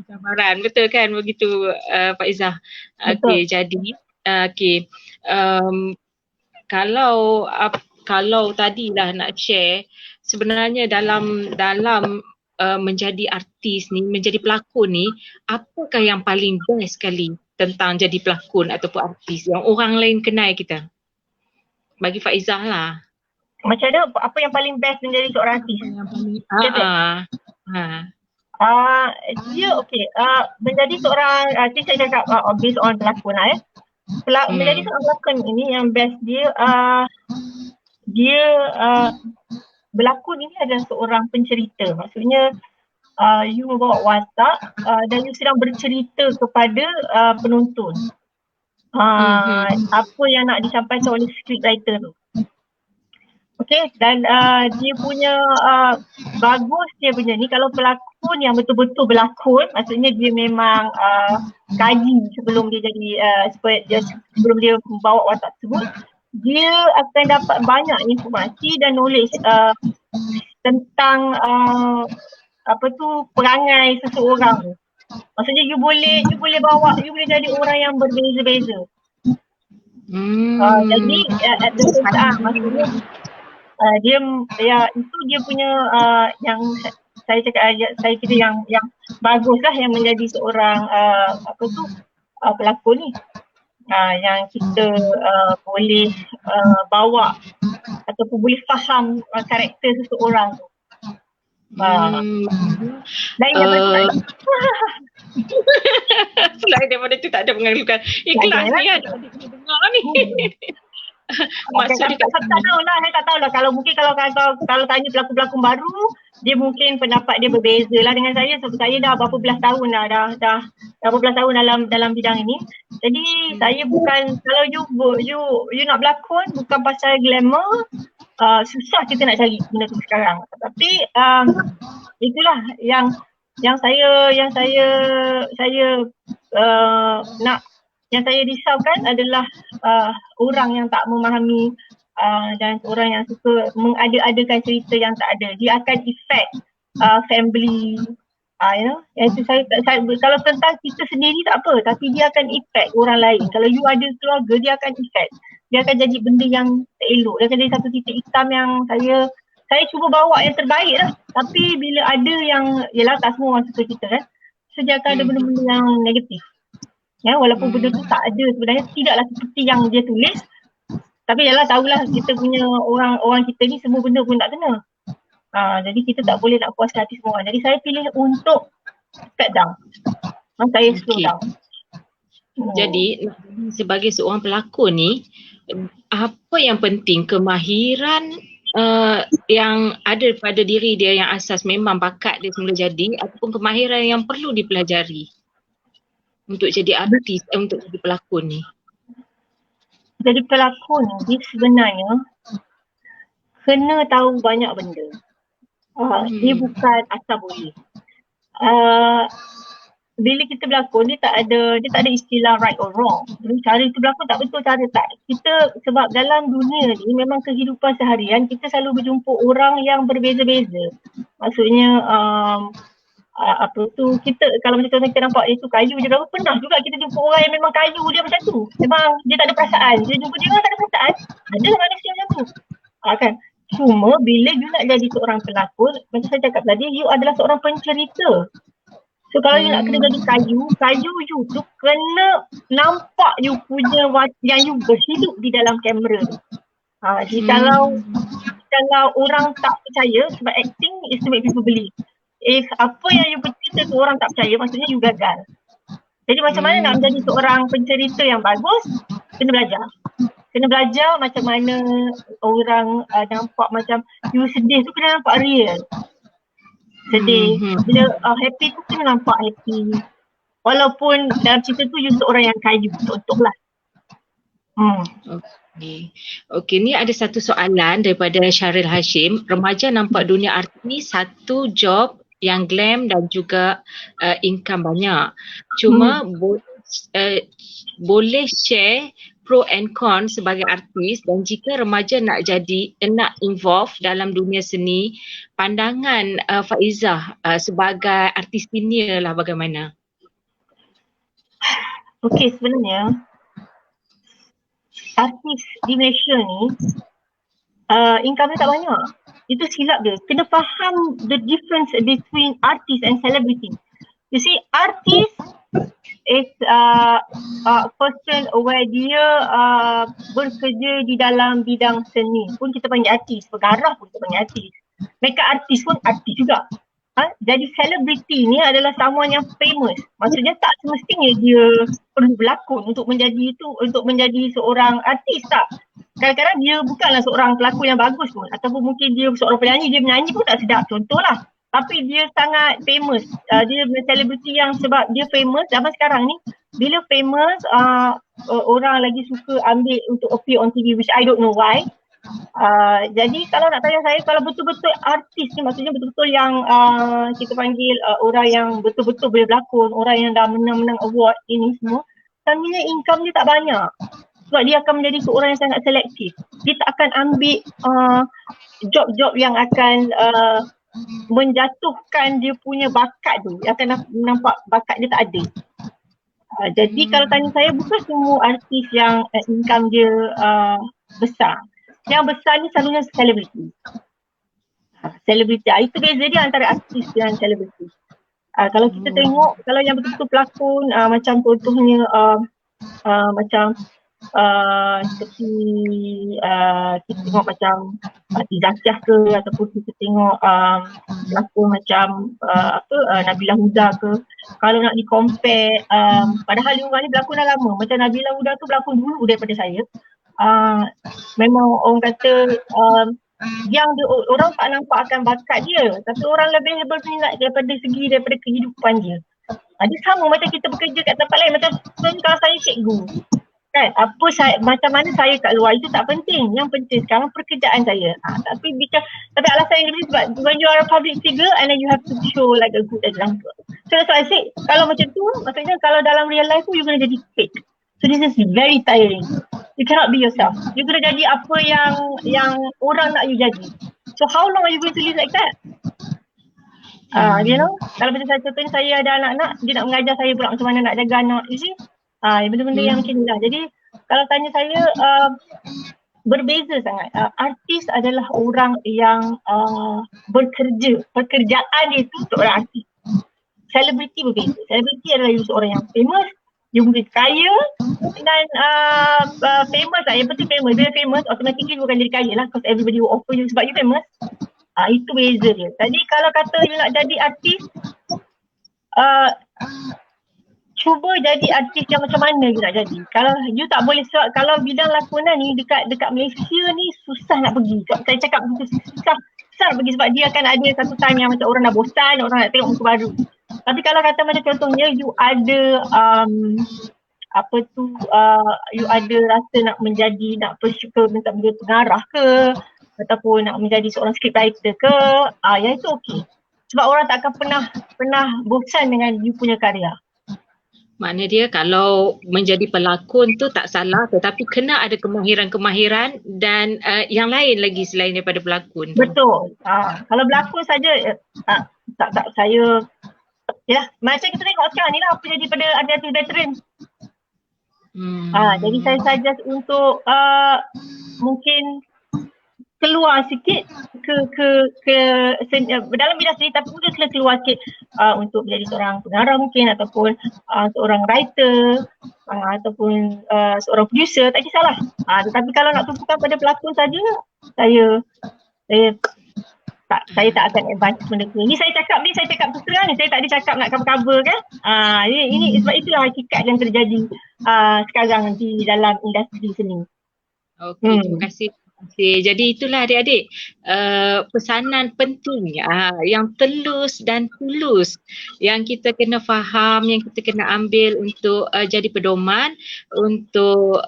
Cabaran, betul kan begitu Pak Izzah? Okey, jadi kalau tadilah nak share, sebenarnya dalam menjadi artis ni, menjadi pelakon ni, apakah yang paling best sekali tentang jadi pelakon ataupun artis yang orang lain kenal kita? Bagi Faizah lah. Macam mana, apa yang paling best menjadi seorang artis? Dia okey. Menjadi seorang artis, saya cakap based on pelakon lah menjadi seorang pelakon ini yang best dia berlakon ini adalah seorang pencerita. Maksudnya you membawa watak dan you sedang bercerita kepada penonton. Apa yang nak disampaikan oleh scriptwriter tu. Okey, dan dia punya bagus dia punya ni, kalau pelakon yang betul-betul berlakon, maksudnya dia memang kaji sebelum dia jadi sebelum dia membawa watak tersebut, dia akan dapat banyak informasi dan knowledge tentang perangai seseorang. Maksudnya you boleh jadi orang yang berbeza-beza. Jadi at the same time, maksudnya dia punya yang saya cakap, saya kira yang bagus lah yang menjadi seorang pelakon ni, yang kita boleh bawa ataupun boleh faham karakter seseorang tu. Lain daripada Selain daripada tu tak ada pengaruhan. Kelas ni ada adik kena dengar ni. Maksud dia kat saya tak tahu lah. Kalau mungkin kalau tanya pelakon-pelakon baru, dia mungkin pendapat dia berbeza lah dengan saya. Sebab saya dah berapa belas tahun dah berapa belas tahun dalam bidang ini. Jadi saya bukan, kalau you nak berlakon bukan pasal glamour, susah kita nak cari benda tu sekarang. Tapi itulah yang saya nak, yang saya risaukan adalah orang yang tak memahami dan orang yang suka mengada-adakan cerita yang tak ada. Dia akan effect family, you know. Itu saya kalau tentang kita sendiri tak apa, tapi dia akan effect orang lain. Kalau you ada keluarga, dia akan effect. Dia akan jadi benda yang tak elok. Dia akan jadi satu titik hitam yang saya cuba bawa yang terbaik lah. Tapi bila ada yang, yelah tak semua orang suka kita kan. So dia akan ada benda-benda yang negatif. Ya, walaupun benda tu tak ada sebenarnya, tidaklah seperti yang dia tulis. Tapi yalah, tahulah kita punya orang kita ni semua benda pun tak kena. Jadi kita tak boleh nak puas hati semua. Jadi saya pilih untuk cut down. Saya slow down. Jadi sebagai seorang pelakon ni, apa yang penting, kemahiran yang ada pada diri dia yang asas memang bakat dia semula jadi, ataupun kemahiran yang perlu dipelajari untuk jadi artis, untuk jadi pelakon ni? Jadi pelakon ni sebenarnya kena tahu banyak benda. Dia bukan asal boleh. Bila kita berlakon, dia tak ada istilah right or wrong. Jadi cara kita berlakon tak betul, cara tak. Kita, sebab dalam dunia ni memang kehidupan seharian kita selalu berjumpa orang yang berbeza-beza. Maksudnya apa tu, kita kalau macam kita nampak dia tu kayu je, berapa pernah juga kita jumpa orang yang memang kayu dia macam tu. Memang dia tak ada perasaan. Dia jumpa dia tak ada perasaan. Ada manusia macam tu. Kan? Cuma bila you nak jadi seorang pelakon, macam saya cakap tadi, you adalah seorang pencerita. So kalau you nak kena jadi kayu you tu kena nampak you punya yang you berhidup di dalam kamera tu. Jadi kalau orang tak percaya, sebab acting is to make people believe. If apa yang you bercerita tu orang tak percaya, maksudnya you gagal. Jadi macam mana nak menjadi seorang pencerita yang bagus? Kena belajar. Kena belajar macam mana orang nampak macam you sedih tu kena nampak real. Sedih. Bila happy tu kena nampak happy. Walaupun dalam cerita tu you seorang yang kayu, contohlah. Okey, ni ada satu soalan daripada Syaril Hashim. Remaja nampak dunia artis satu job yang glam dan juga income banyak. Cuma boleh share pro and con sebagai artis, dan jika remaja nak involve dalam dunia seni, pandangan Faizah sebagai artis senior lah bagaimana? Okey, sebenarnya artis di Malaysia ni income dia tak banyak. Itu silap dia. Kena faham the difference between artist and celebrity. You see, artist is person where dia bekerja di dalam bidang seni pun kita panggil artis, bergarah pun kita panggil artis. Makeup artis pun artis juga. Jadi selebriti ni adalah someone yang famous. Maksudnya tak semestinya dia perlu berlakon untuk menjadi seorang artis, tak. Kadang-kadang dia bukanlah seorang pelakon yang bagus pun, ataupun mungkin dia seorang penyanyi, dia menyanyi pun tak sedap, contohlah. Tapi dia sangat famous. Dia selebriti yang, sebab dia famous zaman sekarang ni, bila famous orang lagi suka ambil untuk appear on TV, which I don't know why. Jadi kalau nak tanya saya, kalau betul-betul artis ni, maksudnya betul-betul yang kita panggil orang yang betul-betul boleh berlakon, orang yang dah menang-menang award ini semua, sebenarnya income dia tak banyak. Sebab dia akan menjadi seorang yang sangat selektif. Dia tak akan ambil job-job yang akan menjatuhkan dia punya bakat tu. Dia akan nampak bakat dia tak ada. Jadi kalau tanya saya, bukan semua artis yang income dia besar. Yang besar ni selalunya selebriti. Selebriti, itu beza dia antara artis dan selebriti. Kalau kita tengok, kalau yang betul-betul pelakon, macam contohnya macam seperti kita tengok macam Zakiah ke, ataupun kita tengok pelakon macam Nabila Huda ke. Kalau nak di-compare, padahal dia orang ni berlakon dah lama. Macam Nabila Huda tu berlakon dulu daripada saya. memang orang kata yang orang tak nampak akan bakat dia, tapi orang lebih berminat daripada kehidupan dia. Dia sama macam kita bekerja kat tempat lain, macam kalau saya cikgu kan, macam mana saya kat luar itu tak penting, yang penting sekarang pekerjaan saya. Tapi alasan yang lebih sebab when you are a public figure and then you have to show like a good example. So that's why I say, kalau macam tu, maksudnya kalau dalam real life tu you kena jadi fake. So this is very tiring. You cannot be yourself. You kena jadi apa yang orang nak you jadi. So how long are you going to live like that? You know, kalau macam saya contohnya, saya ada anak-anak, dia nak mengajar saya pula macam mana nak jaga anak, you see? Benda-benda yang macam ni lah. Jadi kalau tanya saya, berbeza sangat. Artis adalah orang yang bekerja. Pekerjaan dia tu untuk orang artis. Selebriti berbeza. Selebriti adalah seorang yang famous, you mungkin kaya dan famous lah. Yang penting famous. Bila famous, automatically you akan jadi kaya lah, because everybody will offer you sebab you famous. Itu beza dia. Jadi kalau kata you nak jadi artis, cuba jadi artis yang macam mana you nak jadi. Kalau you tak boleh, kalau bidang lakonan ni dekat Malaysia ni susah nak pergi. Saya cakap susah nak pergi sebab dia akan ada satu time yang macam orang dah bosan, orang nak tengok muka baru. Tapi kalau kata macam contohnya you ada you ada rasa nak pursue nak menjadi pengarah ke, ataupun nak menjadi seorang scriptwriter ke, yang itu okey. Sebab orang tak akan pernah bosan dengan you punya karya. Maknanya dia kalau menjadi pelakon tu tak salah, tetapi kena ada kemahiran-kemahiran dan yang lain lagi selain daripada pelakon. Betul. Kalau berlakon saja tak saya ya, macam kita tengok sekarang ni lah apa jadi pada artis veteran. Jadi saya suggest untuk mungkin keluar sikit ke dalam bidang seni, tapi mungkin keluar sikit untuk menjadi seorang pengarah mungkin, ataupun seorang writer, ataupun seorang producer, tak kisahlah. Tetapi kalau nak tumpukan pada pelakon saja, saya tak akan advance benda tu. Ni saya cakap terus terang ni, saya tak ada cakap nak cover-cover kan. Ini sebab itulah hakikat yang terjadi sekarang di dalam industri seni. Okey, terima kasih. Okay, jadi itulah adik-adik pesanan penting yang telus dan tulus yang kita kena faham, yang kita kena ambil untuk jadi pedoman untuk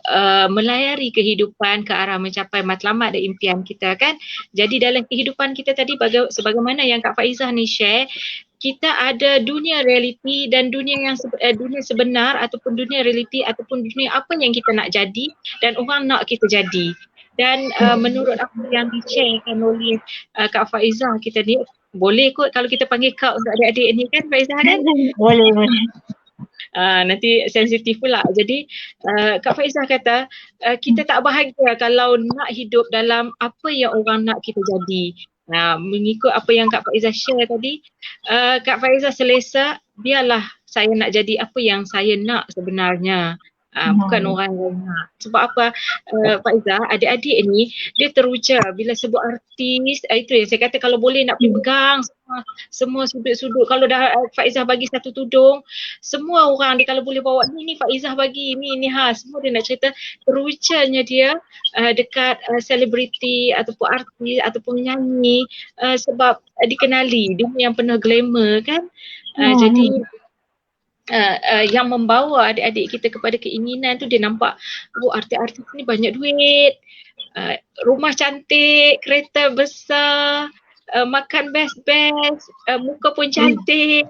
melayari kehidupan ke arah mencapai matlamat dan impian kita kan. Jadi dalam kehidupan kita tadi sebagaimana yang Kak Faizah ni share, kita ada dunia realiti dan dunia sebenar ataupun dunia realiti ataupun dunia apa yang kita nak jadi dan orang nak kita jadi. Dan menurut apa yang di-sharekan oleh Kak Faizah, kita ni boleh kot kalau kita panggil Kak untuk adik-adik ni kan Faizah kan? Boleh. Nanti sensitif pula. Jadi Kak Faizah kata kita tak bahagia kalau nak hidup dalam apa yang orang nak kita jadi. Mengikut apa yang Kak Faizah share tadi, Kak Faizah selesa, biarlah saya nak jadi apa yang saya nak sebenarnya. Bukan orang yang nak. Sebab apa Faizah, adik-adik ni dia teruja bila sebut artis, itu yang saya kata kalau boleh nak pergi pegang semua sudut-sudut. Kalau dah Faizah bagi satu tudung, semua orang dia kalau boleh bawa ni Faizah bagi ni semua dia nak cerita. Terujanya dia dekat selebriti ataupun artis ataupun penyanyi sebab dikenali dia yang penuh glamour kan. Jadi yang membawa adik-adik kita kepada keinginan tu, dia nampak artis-artis ni banyak duit, rumah cantik, kereta besar, makan best-best, muka pun cantik.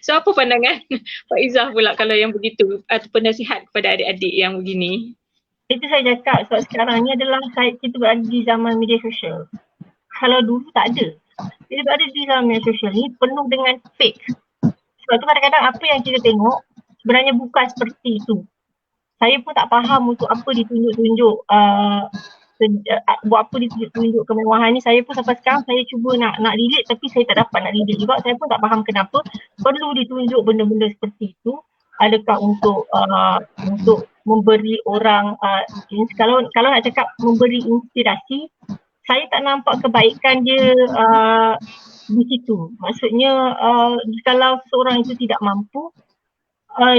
So apa pandangan Faizah pula kalau yang begitu ataupun nasihat kepada adik-adik yang begini? Itu saya cakap sebab sekarang ni adalah kita berada di zaman media sosial. Kalau dulu tak ada. Kita berada di zaman media sosial ni penuh dengan fake. Sebab tu kadang-kadang apa yang kita tengok sebenarnya bukan seperti itu. Saya pun tak faham untuk apa ditunjuk-tunjuk buat apa ditunjuk kemewahan ni. Saya pun sampai sekarang saya cuba nak relate, tapi saya tak dapat nak relate juga. Saya pun tak faham kenapa perlu ditunjuk benda-benda seperti itu. Adakah untuk memberi orang kalau nak cakap memberi inspirasi, saya tak nampak kebaikan dia di situ. Maksudnya kalau seorang itu tidak mampu,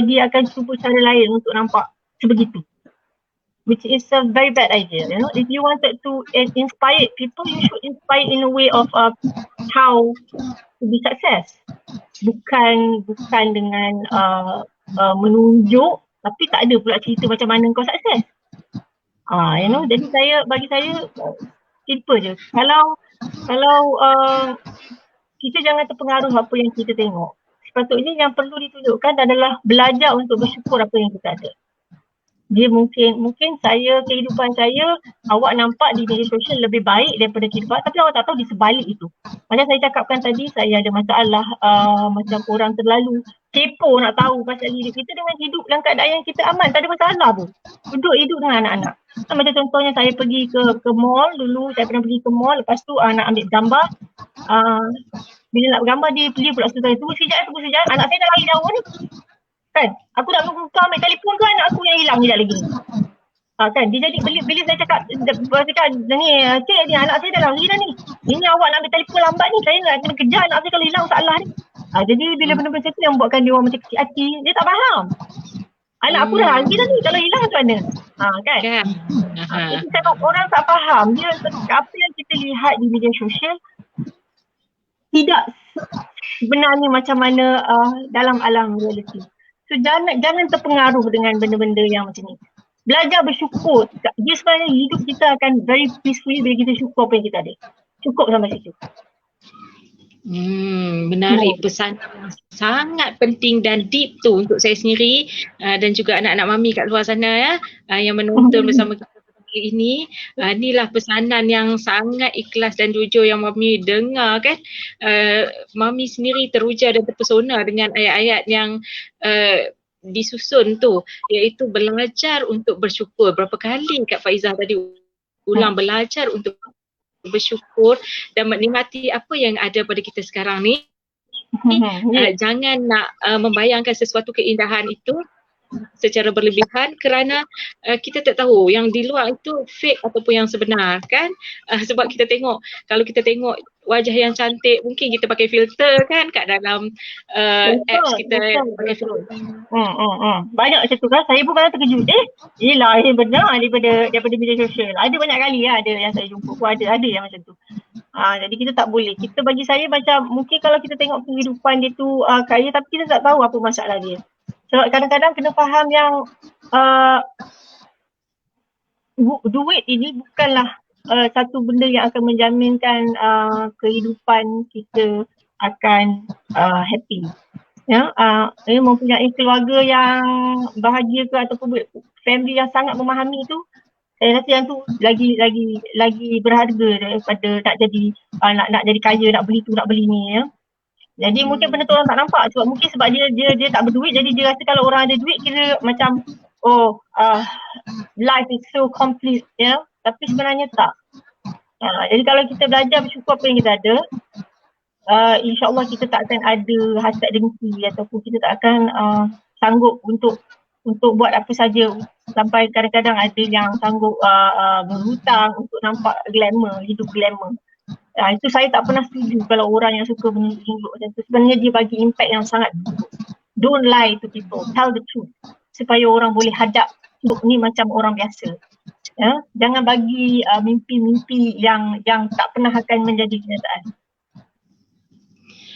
dia akan cuba cara lain untuk nampak sebegitu. which is a very bad idea. You know, if you wanted to inspire people, you should inspire in a way of how to be success. Bukan dengan menunjuk, tapi tak ada pula cerita macam mana kau sukses. You know, jadi bagi saya simple je. Kalau kita jangan terpengaruh apa yang kita tengok. Sepatutnya yang perlu ditunjukkan adalah belajar untuk bersyukur apa yang kita ada. Dia mungkin kehidupan saya awak nampak di media sosial lebih baik daripada kehidupan, tapi awak tak tahu di sebalik itu. Macam saya cakapkan tadi, saya ada masalah macam orang terlalu kepo nak tahu pasal hidup kita dengan hidup dalam keadaan yang kita aman, tak ada masalah pun. Duduk hidup dengan anak-anak. Macam contohnya saya pergi ke mall dulu, saya pernah pergi ke mall, lepas tu nak ambil gambar. Bila nak bergambar dia pula susah, tunggu sekejap, anak saya dah lari jauh ni. Kan? Aku nak tunggu kau ambil telefon ke anak aku yang hilang sekejap lagi. Kan? Dia jadi bila saya cakap ni, cik ni anak saya dah lari dah ni. Ini awak nak ambil telefon lambat ni, saya nak kena kejar anak saya kalau hilang salah ni. Jadi bila benda-benda macam tu yang buatkan dia orang macam kecil hati, dia tak faham. Anak aku dah lari dah ni, kalau hilang macam mana? Kan? Jadi sebab orang tak faham, dia apa yang kita lihat di media sosial tidak sebenarnya macam mana dalam alam realiti. So jangan terpengaruh dengan benda-benda yang macam ni. Belajar bersyukur. Dia sebenarnya hidup kita akan very peacefully bila kita syukur apa yang kita ada. Cukup sampai situ. Menarik, pesan sangat penting dan deep tu untuk saya sendiri dan juga anak-anak mami kat luar sana ya, yang menonton bersama kita ini. Inilah pesanan yang sangat ikhlas dan jujur yang mami dengar kan. Mami sendiri teruja dan terpesona dengan ayat-ayat yang disusun tu, iaitu belajar untuk bersyukur. Berapa kali Kak Faizah tadi ulang, belajar untuk bersyukur dan menikmati apa yang ada pada kita sekarang ni. Jangan nak membayangkan sesuatu keindahan itu secara berlebihan kerana kita tak tahu yang di luar itu fake ataupun yang sebenar kan. Sebab kalau kita tengok wajah yang cantik, mungkin kita pakai filter kan kat dalam apps kita. Banyak macam tu kan. Saya pun kadang terkejut. Yelah benar daripada media sosial. Ada banyak kali ada yang saya jumpa pun ada yang macam tu. Jadi kita tak boleh. Kita bagi saya macam mungkin kalau kita tengok kehidupan dia tu kaya, tapi kita tak tahu apa masalah dia. Sebab kadang-kadang kena faham yang duit ini bukanlah satu benda yang akan menjaminkan kehidupan kita akan happy. Ya, mempunyai keluarga yang bahagia ke ataupun family yang sangat memahami itu, saya rasa yang tu lagi berharga daripada nak jadi kaya, nak beli tu, nak beli ni ya. Jadi mungkin benda tu orang tak nampak sebab dia tak berduit, jadi dia rasa kalau orang ada duit kira macam life is so complete ya. Tapi sebenarnya tak. Jadi kalau kita belajar bersyukur apa yang kita ada, insya-Allah kita tak akan ada hasad dengki ataupun kita tak akan sanggup untuk buat apa saja, sampai kadang-kadang ada yang sanggup berhutang untuk nampak glamour, hidup glamour. Itu saya tak pernah setuju kalau orang yang suka menunjuk macam tu. Sebenarnya dia bagi impact yang sangat buruk. Don't lie to people, tell the truth supaya orang boleh hadap ni macam orang biasa. Ya, jangan bagi mimpi-mimpi yang tak pernah akan menjadi kenyataan.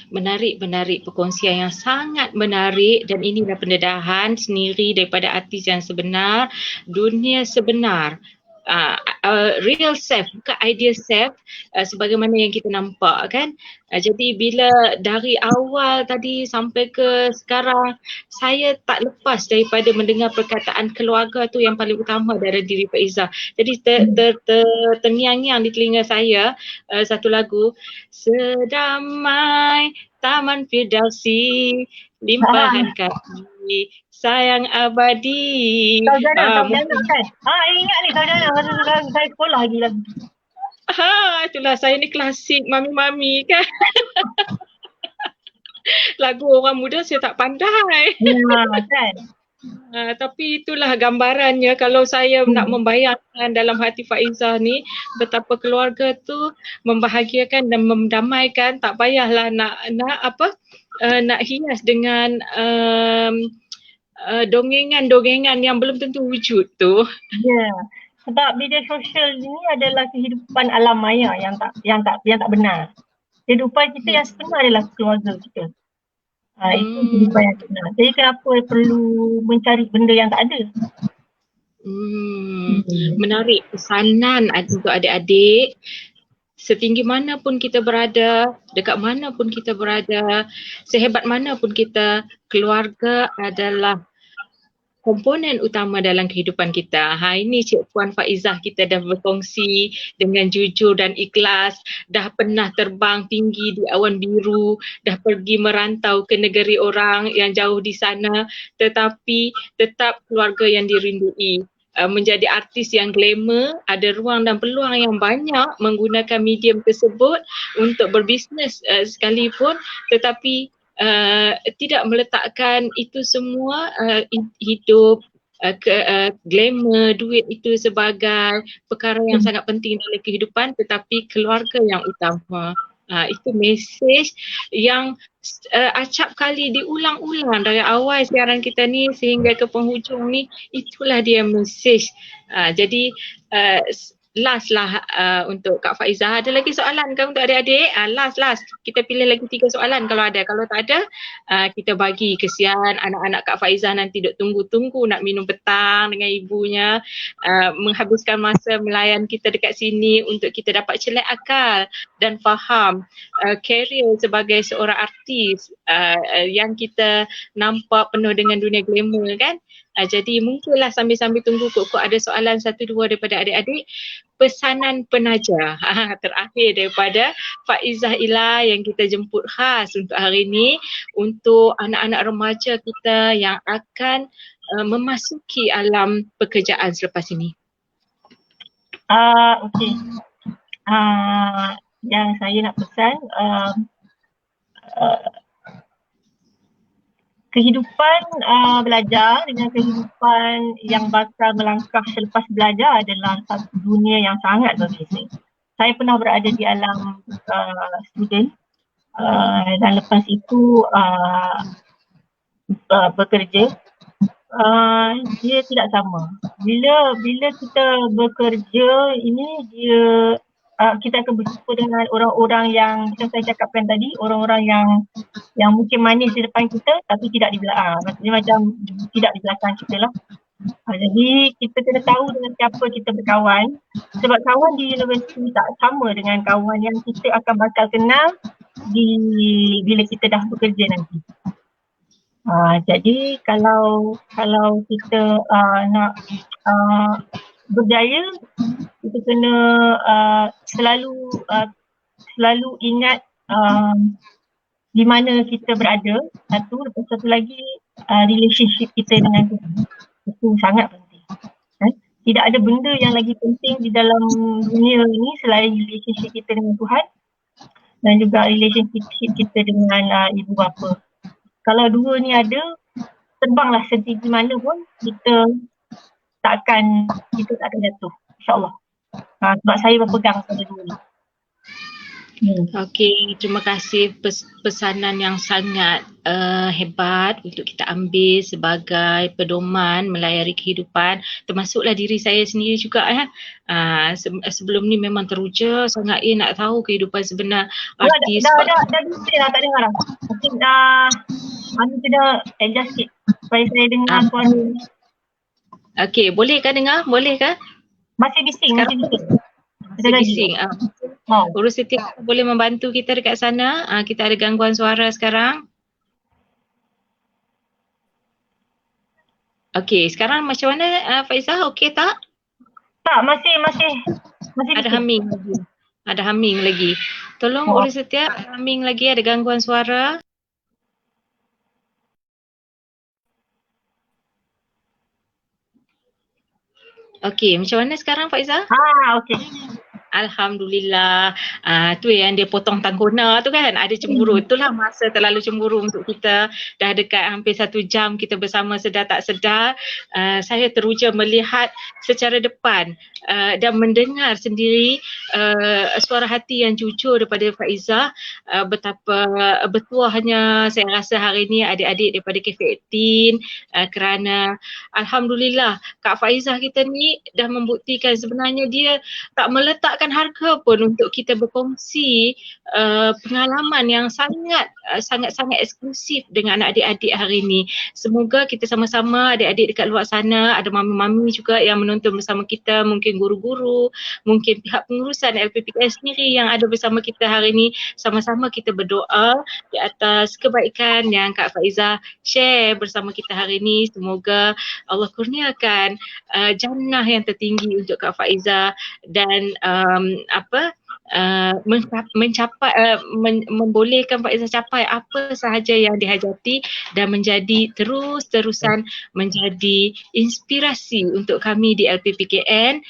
Menarik perkongsian yang sangat menarik, dan inilah pendedahan sendiri daripada artis yang sebenar, dunia sebenar. Real self, bukan ideal self sebagaimana yang kita nampak kan. Jadi bila dari awal tadi sampai ke sekarang, saya tak lepas daripada mendengar perkataan keluarga tu yang paling utama dari diri Faizah. Jadi terngiang-ngiang di telinga saya satu lagu, Sedamai Taman Firdausi, limpahan kasih sayang abadi. Saudara kan? Ingat ni saudara masa saya sekolah lagi. Itulah saya ni klasik mami-mami kan. Lagu orang muda saya tak pandai. Kan? Tapi itulah gambarannya. Kalau saya nak membayangkan dalam hati Faizah ni betapa keluarga tu membahagiakan dan mendamaikan, tak payahlah nak hias dengan dongengan-dongengan yang belum tentu wujud tu. Ya, sebab media sosial ni adalah kehidupan alam maya yang tak benar. Kehidupan kita yang sebenar adalah keluarga kita. Itu kehidupan yang benar. Jadi kenapa perlu mencari benda yang tak ada? Menarik pesanan untuk adik-adik. Setinggi mana pun kita berada, dekat mana pun kita berada, sehebat mana pun kita, keluarga adalah komponen utama dalam kehidupan kita. Ini Cik Puan Faizah kita dah berkongsi dengan jujur dan ikhlas, dah pernah terbang tinggi di awan biru, dah pergi merantau ke negeri orang yang jauh di sana, tetapi tetap keluarga yang dirindui. Menjadi artis yang glamour, ada ruang dan peluang yang banyak menggunakan medium tersebut untuk berbisnes sekalipun, tetapi tidak meletakkan itu semua hidup, glamour, duit itu sebagai perkara yang sangat penting dalam kehidupan, tetapi keluarga yang utama. Itu mesej yang acap kali diulang-ulang dari awal siaran kita ni sehingga ke penghujung ni, itulah dia mesej. Jadi last lah untuk Kak Faizah. Ada lagi soalan ke untuk adik-adik? Last. Kita pilih lagi 3 soalan kalau ada. Kalau tak ada, kita bagi. Kesian anak-anak Kak Faizah nanti duk tunggu-tunggu nak minum petang dengan ibunya. Menghabiskan masa melayan kita dekat sini untuk kita dapat celak akal dan faham career sebagai seorang artis yang kita nampak penuh dengan dunia glamour kan. Jadi mungkinlah sambil-sambil tunggu kok ada soalan 1-2 daripada adik-adik. Pesanan penaja terakhir daripada Faizah Ila yang kita jemput khas untuk hari ini untuk anak-anak remaja kita yang akan memasuki alam pekerjaan selepas ini. Okey. Yang saya nak pesan, kehidupan belajar dengan kehidupan yang bakal melangkah selepas belajar adalah satu dunia yang sangat berbeza. Saya pernah berada di alam student dan lepas itu bekerja. Dia tidak sama. Bila kita bekerja ini, kita akan berjumpa dengan orang-orang yang macam saya cakapkan tadi, orang-orang yang mungkin manis di depan kita tapi tidak di belakang. Maksudnya macam tidak di belakang kita lah. Jadi kita kena tahu dengan siapa kita berkawan, sebab kawan di universiti tak sama dengan kawan yang kita akan bakal kenal bila kita dah bekerja nanti. Jadi kalau kita nak berjaya, kita kena selalu ingat di mana kita berada. Lepas satu lagi relationship kita dengan Tuhan. Itu sangat penting. Tidak ada benda yang lagi penting di dalam dunia ini selain relationship kita dengan Tuhan dan juga relationship kita dengan ibu bapa. Kalau dua ni ada, terbanglah setinggi mana pun, kita tak akan jatuh, insyaAllah. Sebab saya berpegang pada dua ni. Okey, terima kasih pesanan yang sangat hebat untuk kita ambil sebagai pedoman melayari kehidupan, termasuklah diri saya sendiri juga sebelum ni memang teruja sangat nak tahu kehidupan sebenar artis. Dah tak dengar dah. Mungkin mana kena adjust sikit supaya saya dengar suara. Okey, bolehkah dengar? Bolehkah? Masih bising. Bising. Urus setiap boleh membantu kita dekat sana. Kita ada gangguan suara sekarang. Okey, sekarang macam mana Faizah? Okey tak? Tak, masih ada humming lagi. Ada humming lagi. Tolong urus setiap humming lagi, ada gangguan suara. Okey, macam mana sekarang Faizah? Okey. Alhamdulillah. Tu yang dia potong tanggona tu kan, ada cemburu. Itulah masa terlalu cemburu untuk kita. Dah dekat hampir 1 jam kita bersama, sedar tak sedar. Saya teruja melihat secara depan dan mendengar sendiri suara hati yang jujur daripada Faizah. Betapa bertuahnya saya rasa hari ni adik-adik daripada Cafe 18 kerana Alhamdulillah Kak Faizah kita ni dah membuktikan sebenarnya dia tak meletakkan harga pun untuk kita berkongsi pengalaman yang sangat-sangat eksklusif dengan adik-adik hari ini. Semoga kita sama-sama adik-adik dekat luar sana, ada mami-mami juga yang menonton bersama kita, mungkin guru-guru, mungkin pihak pengurusan LPPKN sendiri yang ada bersama kita hari ini, sama-sama kita berdoa di atas kebaikan yang Kak Faizah share bersama kita hari ini. Semoga Allah kurniakan jannah yang tertinggi untuk Kak Faizah dan membolehkan Faizah capai apa sahaja yang dihajati dan menjadi terus-terusan menjadi inspirasi untuk kami di LPPKN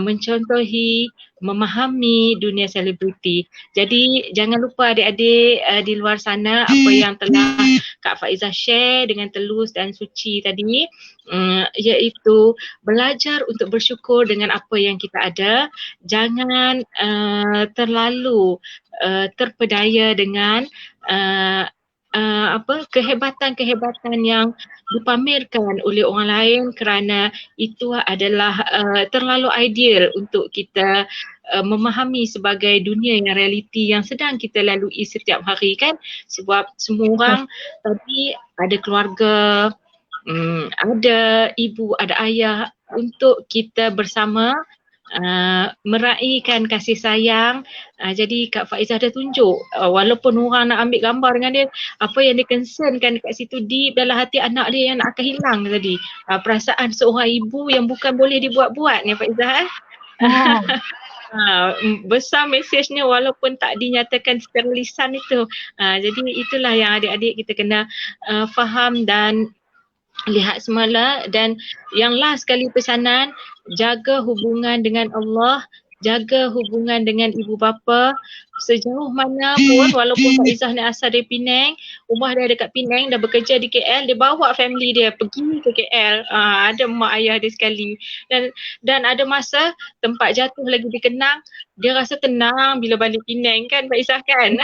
mencontohi, memahami dunia selebriti. Jadi jangan lupa adik-adik di luar sana apa yang telah Kak Faizah share dengan telus dan suci tadi, iaitu belajar untuk bersyukur dengan apa yang kita ada. Jangan terlalu terpedaya dengan kehebatan-kehebatan yang dipamerkan oleh orang lain kerana itu adalah terlalu ideal untuk kita memahami sebagai dunia yang realiti yang sedang kita lalui setiap hari kan, sebab semua orang tadi ada keluarga, ada ibu, ada ayah, untuk kita bersama meraihkan kasih sayang. Jadi Kak Faizah dah tunjuk walaupun orang nak ambil gambar dengan dia, apa yang dia concernkan dekat situ deep dalam hati anak dia yang nak akan hilang tadi. Perasaan seorang ibu yang bukan boleh dibuat-buat ni Faizah. Besar mesejnya walaupun tak dinyatakan secara lisan itu. Jadi itulah yang adik-adik kita kena faham dan lihat semula. Dan yang last sekali pesanan, jaga hubungan dengan Allah, jaga hubungan dengan ibu bapa sejauh mana pun. Walaupun Faizah ni asal dari Penang, rumah dia dekat Penang, dah bekerja di KL, dia bawa family dia pergi ke KL, ada mak ayah dia sekali, dan ada masa tempat jatuh lagi dikenang, dia rasa tenang bila balik Penang kan Faizah kan.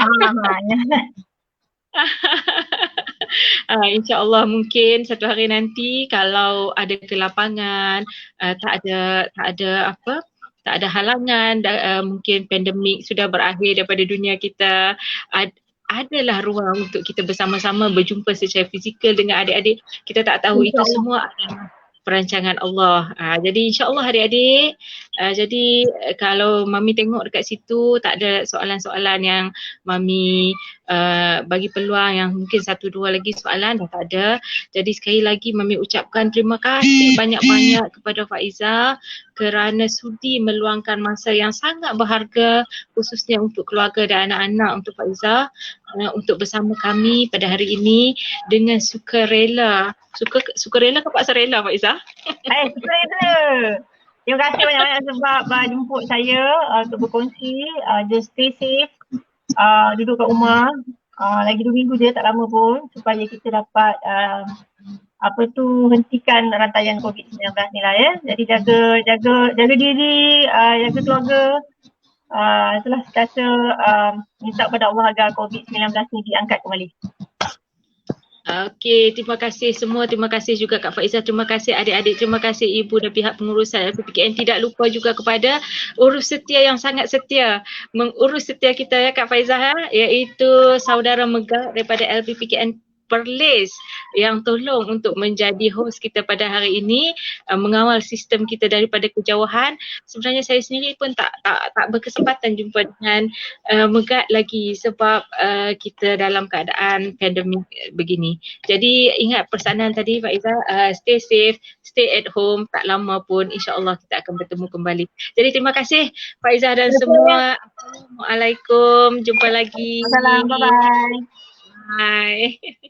InsyaAllah mungkin satu hari nanti kalau ada kelapangan, tak ada halangan, mungkin pandemik sudah berakhir daripada dunia kita, adalah ruang untuk kita bersama-sama berjumpa secara fizikal dengan adik-adik. Kita tak tahu itu semua adalah perancangan Allah. Jadi insyaAllah adik-adik, jadi kalau Mami tengok dekat situ tak ada soalan-soalan yang Mami bagi peluang yang mungkin 1-2 lagi soalan dah tak ada. Jadi sekali lagi Mami ucapkan terima kasih banyak-banyak kepada Faizah kerana sudi meluangkan masa yang sangat berharga khususnya untuk keluarga dan anak-anak untuk Faizah untuk bersama kami pada hari ini dengan sukarela. Sukarela ke paksa rela Faizah? Sukarela. Terima kasih banyak-banyak sebab jemput saya untuk berkongsi. Just stay safe, duduk kat rumah. Lagi 2 minggu je, tak lama pun, supaya kita dapat hentikan rantaian COVID-19 ni lah ya. Jadi jaga diri, jaga keluarga. Itulah sekata minta pada Allah agar COVID-19 ni diangkat kembali. Okey, terima kasih semua. Terima kasih juga Kak Faizah. Terima kasih adik-adik. Terima kasih ibu dan pihak pengurusan LPPKN. Tidak lupa juga kepada urus setia yang sangat setia mengurus setia kita ya Kak Faizah, iaitu saudara Megah daripada LPPKN Perlis yang tolong untuk menjadi host kita pada hari ini, mengawal sistem kita daripada kejauhan. Sebenarnya saya sendiri pun tak berkesempatan jumpa dengan Megat lagi sebab kita dalam keadaan pandemik begini. Jadi ingat pesanan tadi Faizah, stay safe, stay at home, tak lama pun insya-Allah kita akan bertemu kembali. Jadi terima kasih Faizah dan semua. Assalamualaikum, jumpa lagi. Assalamualaikum, bye-bye. Bye.